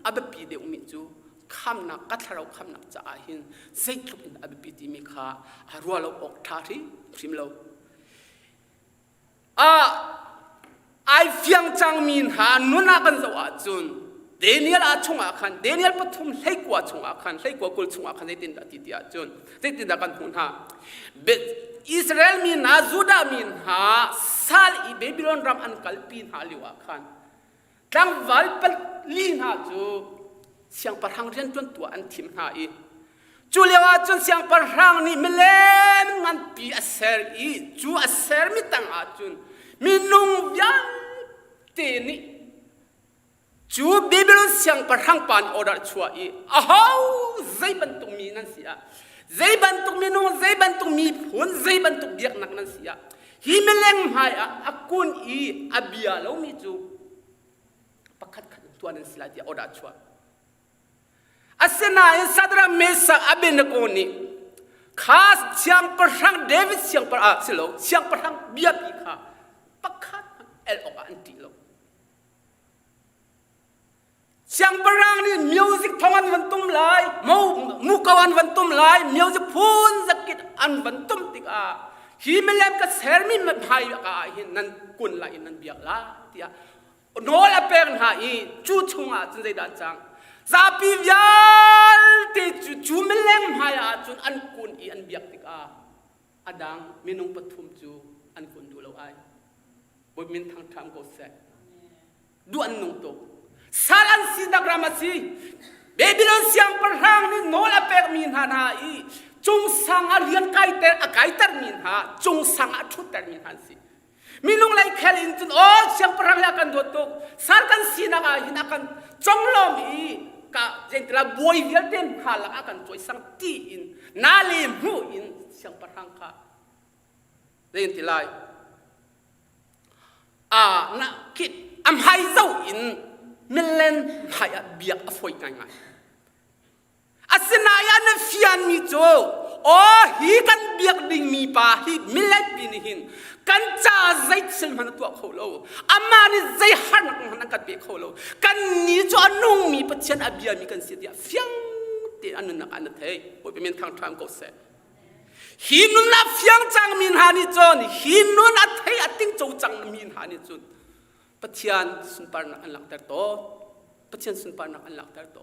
อับปีเดอุมิจูคำนักกัทเราคำนักจะหินเซ็กลุกอินอับปีที่มีข้ารัวเราออกท่าที่พริมเราไอเฟียงจังมินหานุนักันจะว่าจุนเดนิเอลชงอาคันเดนิเอลปฐุมเล็กกว่าชงอาคันเล็กกว่ากุลชงอาคันได้ตินดาติติอาจุนได้ตินดากันหุ่นหาอิสราเอลมินหาจูดามินหาซาลอีเบบิโลนรำอันกัลปีนหาลิวอาคันดังวัลปลีนหาจูเสียงประหังเรียนจนตัวอันทิมหาอีจูเลียวจนเสียงประหังนี่เมเลนมันปีอัสเซอร์อีจูอัสเซอร์มิตังอาจุนมินุงยันเตนี่จูบิบิลเสียงประหังปานออดาชัวอีใจบันตุมีนั่นเสียใจบันตุมีนุงใจบันตุมีพูนใจบันตุเบียกนักนั่นเสียฮิเมเลงหายอากุนอีอาเบียเรามีจูประคัดขันตัวนั่นเสียที่ออดาชัวอาเซนาอินซาดราเมสาอเบนโกนีข้าเสียงประหังเดวิดเสียงประสิโลเสียงประหังเบียบีข้าประคัดเอลออกอันติโลเสียงประหังนี่มิวสิกทองอันวันตุ้มลายมูกวันวันตุ้มลายมิวสิกพูนสกิดอันวันตุ้มติกฮิเมเลมกับเซอร์มินมาพายหินนั่นกุนลายนั่นเบียกลาที่โนลาเปงหาอีจูชงจนใจดันจังซาปีวิลที่จูเมลงหายจุนอันกุนอีอันเบียกติกอดังมินุงปฐุมจูอันกุนดูเราไอบุญมินทางทำก็เสกดูอันนุ่งโตสารันสีดักรามาสีเบบิโลนเสียงประหังนี่โนลาเปกมินหานาอีจงสังอาเลียนไกเตอร์ไกเตอร์มินหาจงสังอาทุเตอร์มินหาสิมินุงไลเคลินจุนเสียงประหังยากันดูโตสารันสีนักหินักันจงลมอีกะเจนตระบวยเวียเต็มหาลักอากันจอยสังตีอินนาลีมูอินเสียงประหังค่ะเรียนที่ไรนักคิดอัมไฮเจ้าอินเมลนไฮเบียกอฟอยง่ายๆอาศัยนายอันฟิอันมิโจฮีกันเบียกดิ่งมีป่าฮีเมลนปีนิหินกันจ้าใจสิ่งมันตัวเขาโลอามานี่ใจหันนักกันเบียเขาโลกันนี่จวนนุ่งมีปัจจัยอภิยามีกันเสียเดียฟิงเตอันนั้นนักอันนั้นเฮ้ยโอ้ยเป็นทางทางก็เส หินุนนับเฟียงจังมินหานิจนหินุนอัดให้อัดติ้งโจจังมินหานิจนปัจจัยสุนปานักอันหลังแต่โตปัจจัยสุนปานักอันหลังแต่โต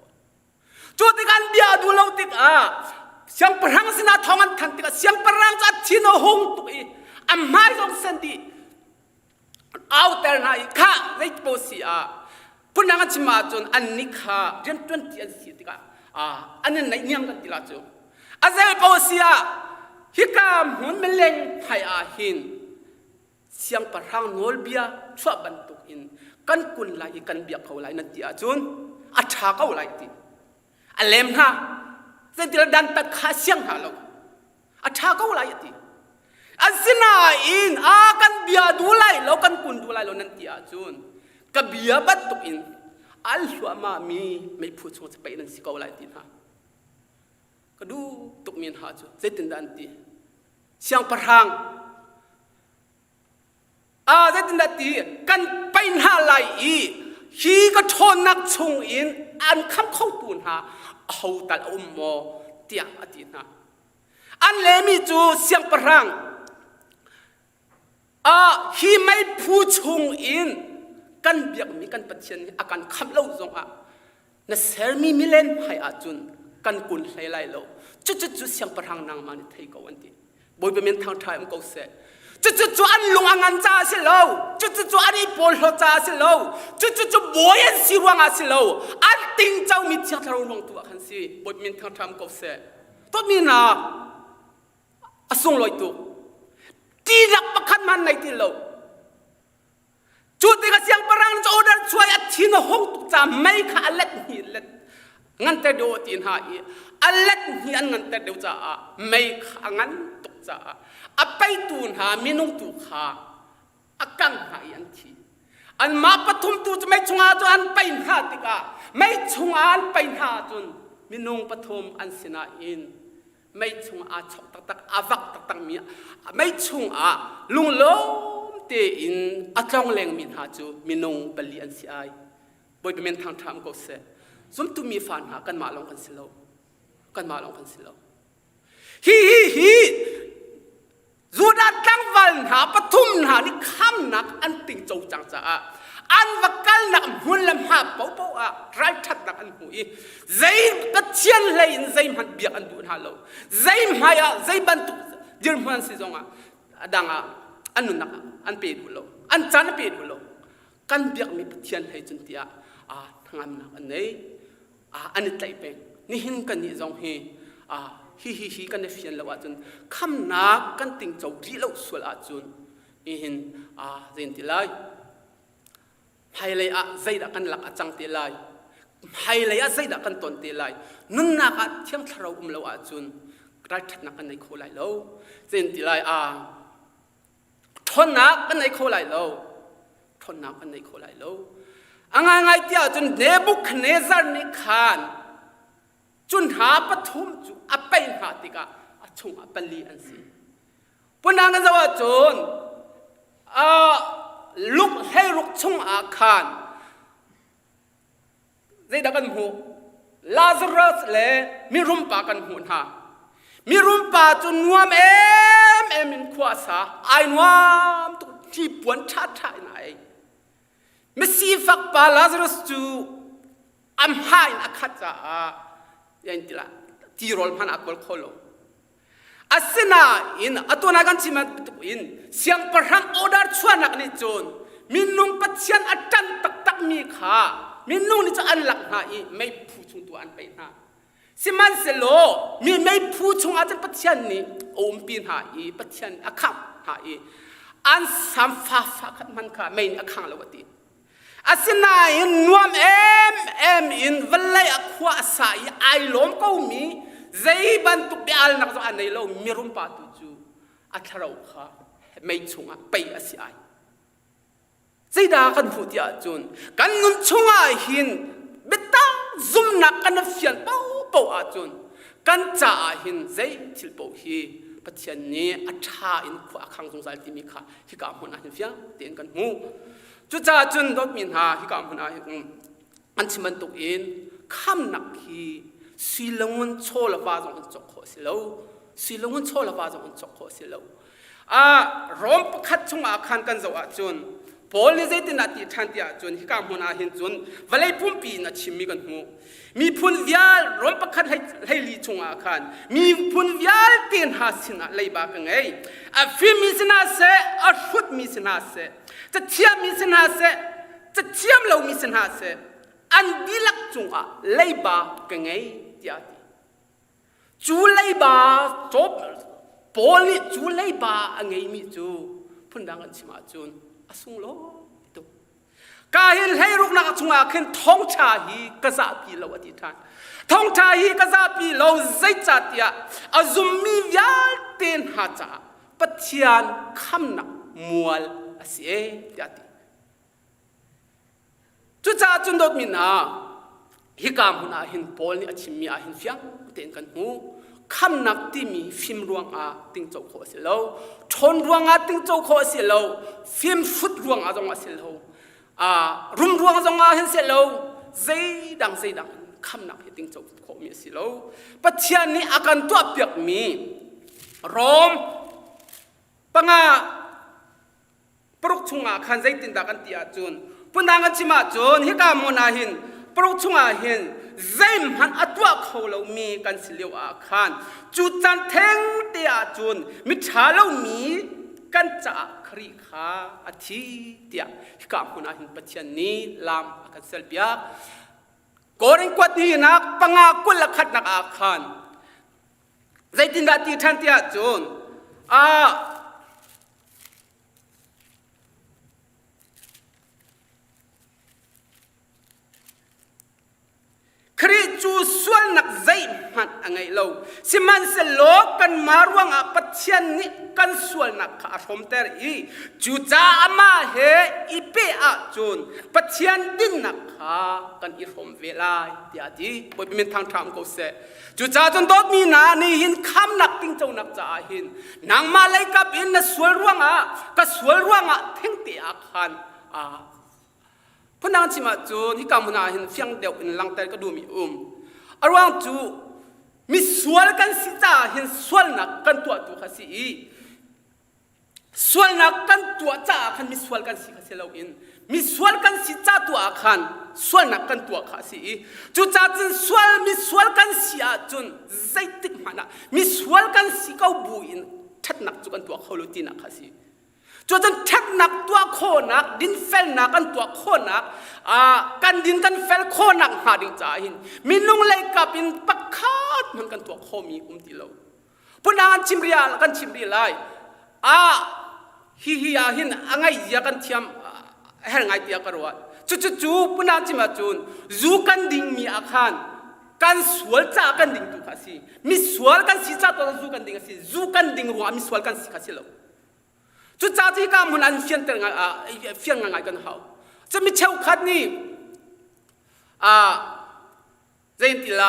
จุดที่การเบียดดูเราติดเสียงพลังสินาทองอันทันติกเสียงพลังจัดชินหงตุยอันไม่ต้องเส้นดีเอาแต่ไหนข้าในโปเสียปุ่นนังจิมาจนอันนี้ข้าเรียนจนที่อันสิติกอันนั้นในเนียมกันติลาจูอาเซลโปเสียฮิกามหุ่นเมล็งให้หินเสียงพลังโนลเบียชวบันตุกินกันกุนไหลกันเบียเขาไหลนั่นที่อาจุนอัฐาเขาไหลติอันเลมนะเส้นที่เราดันตัดขาเสียงหาเราอัฐาเขาไหลติอันสินาอินกันเบียดูไหลเรากันกุนดูไหลเรานั่นที่อาจุนกับเบียบัดตุกินอัลชัวมามีไม่พูดชงจะไปนั่นสิเขาไหลตินะก็ดูตุกมีนหาจูเจตินดันตีเสียงพลังเจตินดันตีกันไปหาไหลฮีก็ทนนักชงอินอันคำเข้าตูนหาเอาตัดอุโมเตียงอดีตนะอันเลมีจูเสียงพลังฮีไม่พูดชงอินกันเบียกมีกันปัจเจนอาการคำเล่าจงนั่นเสรมีมิเลนให้อาจุนกันกุนไหลโลจุดเสียงพลังนางมันไทยก็วันที่บอยเป็นเมียนทางไทยมันก็เสจุดอันลุงอันจ้าสิโลจุดอันอีปอลโลจ้าสิโลจุดบอยอันสิวังอาสิโลอันติงเจ้ามีเจ้าทารุณวังตัวขันสิบอยเป็นเมียนทางไทยมันก็เสตัวมีนาอส่งลอยตัวที่รักประคันมันในที่โลจุดที่เสียงพลังจะอดช่วยอัดชินห้องตุกจ้าไม่ขาเล็ดหินเล็ดงั้นแต่เดียวตีนหายอันเล็กนี่อันงั้นแต่เดียวจ้าไม่ขังั้นตุกจ้าไปตูนหามินุงตุขากังหายอันทีอันมาปฐุมตูจะไม่ชงอาจนอันไปหาติกาไม่ชงอันไปหาจนมินุงปฐุมอันสินาอินไม่ชงอาชกตักอาวักตักมีไม่ชงอาลุงโลเตอินอัตรองแรงมินหาจูมินุงบลีอันสิไอบอยเป็นทางธรรมก็เสสมตุมีฟันหากันมาลองกันสิโลกันมาลองกันสิโลฮีจูดาตั้งวันหาปฐุมหานี่คำนักอันติงโจจังจ้าอันวักกันนักหุ่นลำหาเป่าไรทัดนักอันหุยใจตัดเชียนเลยใจมันเบียกันดูนฮาโลใจมายาใจบันทุยืนมันสิจงดังอันนุนักอันเปิดบุโลอันจันเปิดบุโลกันเบียกมีเทียนให้จนเตียทางนักอันนี้อันนี้ไต่เป็นนี่หินกันนี่จงฮีกันเนี่ยเฟียนละว่าจนคำนักกันติงเจ้าดีเล่าสวดอาจุนนี่หินเจนติไลไฮเลยใจดักกันหลักจังติไลไฮเลยใจดักกันตนติไลนุ่นนักเที่ยงทารเล่าอาจุนกระทัดนักกันในโคไลเล่าเจนติไลทนนักกันในโคไลเล่าทนนักกันในโคไลเล่าไงเดียวจนเนบุคเนซาร์นิคานจนหาปฐุมจูไปหาติกาชงปลีอันสิปุ่นนางกันจะว่าจนลุกให้ลุกชงอาคารใจดักกันหูลาซารัสเลมีรุมปากันหูหามีรุมปาจนนวมเอ็มขวาสาไอ้นวมตุที่ปวนชาติไหนไม่ซีฟักปาลาซารัสจูอัมหายนักขัดจ้ายันติละทีโรลพันอักบอลโคโลอาศินาอินอัตัวนักันชิมันตุอินเสียงพลังอดาร์ชวนนักนิจนมินุงปัจจัยอัจันตักมีขามินุงนิจอันหลักหาอีไม่พูดชงตัวอันไปหาสิมันเสโลมีไม่พูดชงอาจารย์ปัจจัยนี้อมปีนหาอีปัจจัยอักขับหาอีอันสัมฟ้าขัดมันขาไม่อักขังละวติอาศินาอินนวมเอ็มอินวันไลอักขวาสายไอล้มก็มีใจบันทุกเบลนักจะอันไหนเรามีรุมปาตุจูอัทเราค่ะไม่ชงไปอาศัยใจด่ากันพูดยาจุนกันนุ่มชงหินเบต้าซุ่มนักกันเฟียนเป่าอาจุนกันจ่าหินใจทิลเป่าฮีปัจจัยนี้อัฐาอินขวาขังสงสัยที่มีค่ะที่กำหัวหน้าเฟียเตียนกันหูจุจ่าจุนดอกมินหาที่กำหัวหน้าอันที่มันตกอินคำนักฮีสิลงมันโชว์ละว่าจงจกขอสิแล้ว สิลงหุ่นโชลว่าจะหุ่นจกโคสิโลรอมประคัดชงอาคารกันจะว่าจุนพอลิเจตินาติทันติอาจุนฮิกามหุนาหินจุนวลัยปุ่มปีนัดชิมมีกันหูมีพุนวิาลรอมประคัดให้ลีชงอาคารมีพุนวิาลเตียนหาสินะเลยบากันไงฟิมีสินาเสชุดมีสินาเสจะเทียมมีสินาเสจะเทียมเรามีสินาเสอันดีลักจงเลยบากันไงยาติจูเลยบาจบพอลิจูเลยบาอันไงมีจูพุ่นดังกันชิมาจุนอสุงโลตุกาหินให้รุกนักจงอาขึ้นท้องชาฮีกษัตริย์เราอธิษฐานท้องชาฮีกษัตริย์เราใจจัดยาอาจุมมียาเต็นหาจ่าปัจจัยคำนักมัวลอาเสียยาติจุจ่าจุนดดมินาฮิกามหุนาหินพอลนี่อชิมีอาหินเฟียงเต็นกันหูคำนักที่มีฟิมรวงติงโจโคสิโลชนรวงติงโจโคสิโลฟิมฟุตรวงจงสิโลรุมรวงจงเห็นสิโลใจดังคำนักติงโจโคมีสิโลปัจจัยนี้อาการตัวเปียกมีรอมปังปรุกชงขันใจตินดากันตีอาจุนปุ่นดังกันชิมาจุนฮิกามนาหินปรุกชงหินใจมันอัตวะเขาเรามีกันสิเลวอาคารจุดจันเทงเตียจุนมิชาเรามีกันจากคริขาอาทิเตียฮิกามนาหินปัจจัยนี้ลามอาการเซลเบียกอริงกวดนี้นักปังกุลขัดนักอาคารใจตินดาตีทันเตียจุนคริจูส่วนนักใจมันอะไรเราสิมันเสลกันมาร่วงปัจจัยนี้กันส่วนนักขาชมเตอร์อีจูจ้ามาเฮอีเปอาจุนปัจจัยดินนักขากันอีชมเวลาเดียดีไปเป็นทางทำก็เสจูจ้าจนโดดมีนานี่หินคำนักติ้งเจ้านักจ่าหินนางมาเลยกับอินนัส่วนร่วงก็ส่วนร่วงเท่งเตียคันพนักชิมาจูนี่กำมุนาเห็นเฟียงเดียวinลังเตอร์ก็ดูมีอรวงจูมีส่วนกันสิจ้าเห็นส่วนนักกันตัวขัดสีส่วนนักกันตัวจ้าคันมีส่วนกันสิขัดสีเรามีส่วนกันสิจ้าตัวคันส่วนนักกันตัวขัดสีจูจ้าจนส่วนมีส่วนกันสิอาจุนใจติดมันมีส่วนกันสิเขาบุยทัดนักจูกันตัวเขาลุตินักขัดสีจนทักนักตัวโคนักดินเฟลนักกันตัวโคนักกันดินกันเฟลโคนักหาดิงจ่าหินมีลุงเลยกับอินปักขาดมันกันตัวโคมีติโลปุ่นานชิมเรียกันชิมเรียไลฮิหินอังไงยากันเทียมเฮงไงเตียกรัวจู่ปุ่นานชิมาจูนจูกันดิงมีอาคารกันสวลจ่ากันดิงตุกสิมีสวลกันสิจ่าตัวจูกันดิงสิจูกันดิงรัวมีสวลกันสิสิโลจุดจ้าที่กามันอันเฟียนเตงเฟียงง่ายกันเขาจะมีเช่าคัดนี่เจนติไล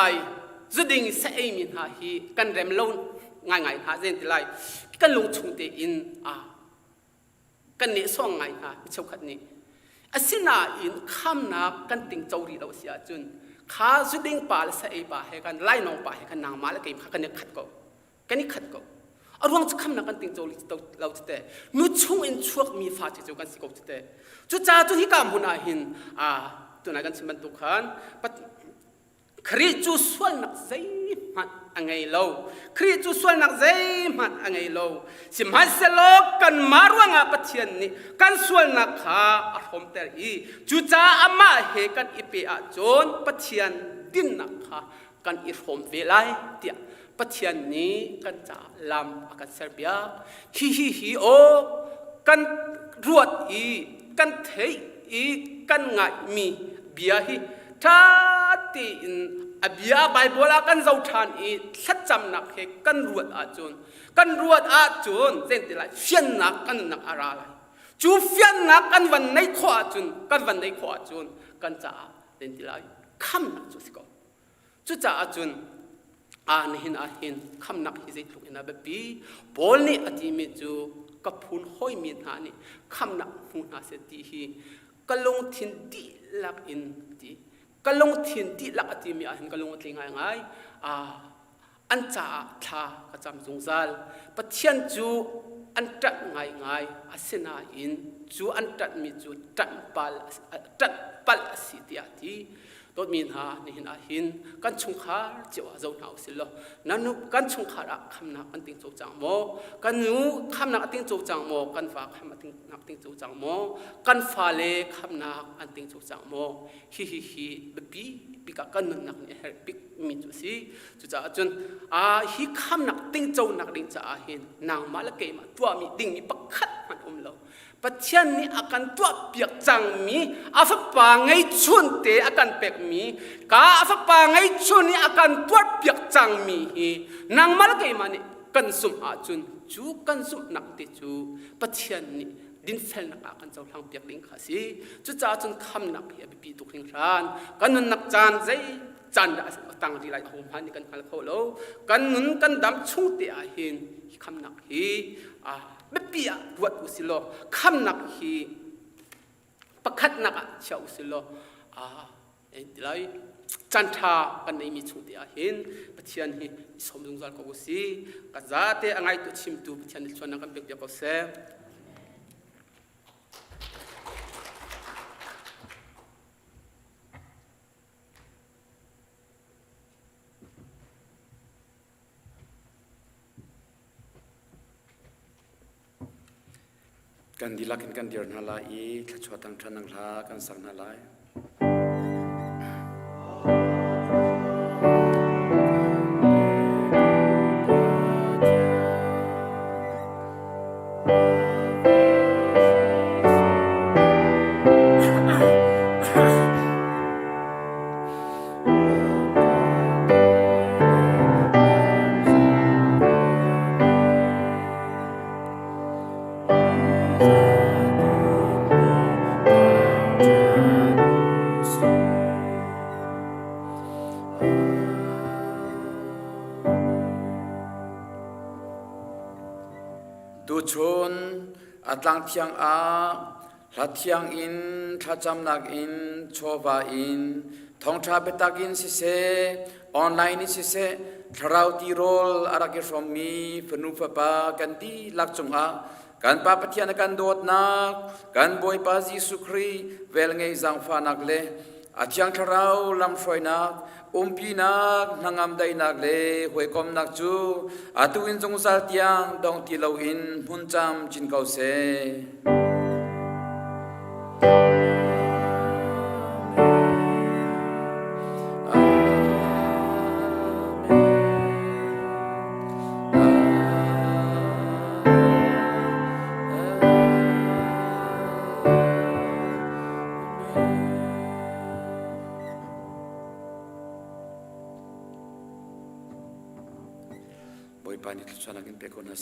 จุดดิ่งเสยมินหาฮีกันเรมลงง่ายหาเจนติไลกันลงชุงเตอินกันเนส่งง่ายหาเช่าคัดนี่สินาอินคำนักกันติงเจ้ารีเราเสียจุนข้าจุดดิ่งป่าเสยป่าให้กันไล่น้องป่าให้กันนางมาแล้วกันเนี่ยขัดก็กันนี่ขัดก็อารมณ์จะคำนักกันติงโจลิตเราจะเตะนู่ช่วงอินช่วงมีฟ้าจะเจ้ากันสิกจะเตะจุดจ้าจุดที่กำหุนาหินตัวนั้นกันสิมันตุขันปัดคริจูส่วนนักใจมันอังไงเราคริจูส่วนนักใจมันอังไงเราสิมันเสลกันมาร่วงปัจจัยนี้กันส่วนนักขาอารมณ์เตอร์จุดจ้าอามาเฮกันอีเปอาโจนปัจจัยดินนักขากันอีรมเวลาเดียปัจจัยนี้กันจะลำอาการเสียเบียฮิโอกันรวดกันเทกันง่ายมีเบียฮิท่าตีนเบียใบโบราณกันเจ้าทานสัจจำนักเฮกันรวดอาจุนเส้นติไลเฟียนนักกันนักอะไรจูเฟียนนักกันวันในขวาจุนกันจะเส้นติไลคำนักจุสิกอจุจะอาจุนอาหินคำนักฮิจิตุกินาแบบปีบอลนี่อดีมิจูกับพูนห้อยมีนานี่คำนักพูนอาเสตีฮีกะลงทินดีลักอินดีกะลงทินดีลักอดีมีอาหินกะลงทิงง่าย อันจ่าทากระจำจงซัลปัจเจียนจูอันตัดง่ายอาศินาอินจูอันตัดมีจูตัดปัลสิทธิอาทิตัวมีหานี่หินอาหินกันชงขาเจ้าเจ้าหนาวสิลนั่นนุกันชงขารักคำนักอันติงโจจังโมกันนูคำนักอันติงโจจังโมกันฝากคำอันติงนักติงโจจังโมกันฟ้าเลคำนักอันติงโจจังโมฮิบีปีกกันนักเนี่ยเฮปิกมีจุสิจุจ้าจนฮิคำนักติงโจนักดิ่งจ้าหินนางมาละเกมาตัวมีดิ่งมีปักขัดมันเราปัจเจียนนี้อาการตัวเปียกจังมีอาฟปางไงชุนเตอาการเปียกมีกาอาฟปางไงชุนนี้อาการตัวเปียกจังมีนางมาละเกมันนี่กันสุมอาจุนจูกันสุมนักติจูปัจเจียนนี้ดินเฟลนักอาการเจ้าทางเปียกลิงขาสีจุจ้าจนคำนักเฮียบีตุกลิงรานกันนุนนักจานใจจันดาตั้งดีไรโฮมพันนี่กันฮัลโหลกันนุนกันดำชุ่งเตอาหินคำนักฮีไม่เปียรวดอุสิโลคำนักฮีประคัดนักเช่าอุสิโลเอ็นดีไรจันทากันในมีชุ่งเตอาหินปัจจัยนี้สมดุลกันกุศิกะซาเตอังไงตุชิมตุปัจจัยนี้ชวนนักกันเปียกกุศิกันดีลักกันเดียร์นาลายถ้าชวตังทันนังลากันสังนาลายดูชนอัตลังเทียงลัดเทียงอินทัจำนักอินโชบาอินทองทราเบตักอินสิเซออนไลน์สิเซทราวตีโรลอารักเกฟอมมีฟนุฟปากันดีลักจงกันปาปะเทียนกันโดดนักกันบอยปาจิสุครีเวลไงจังฟานักเลอาเทียงทราวลำฟอยนักปีนักนางามได้นักเลหวยคอมนักจูอาตุอินจงซาเตียงดองตีเลวอินหุ่นจำจินเกาเซบอยปานิทชานักินเปโกนัส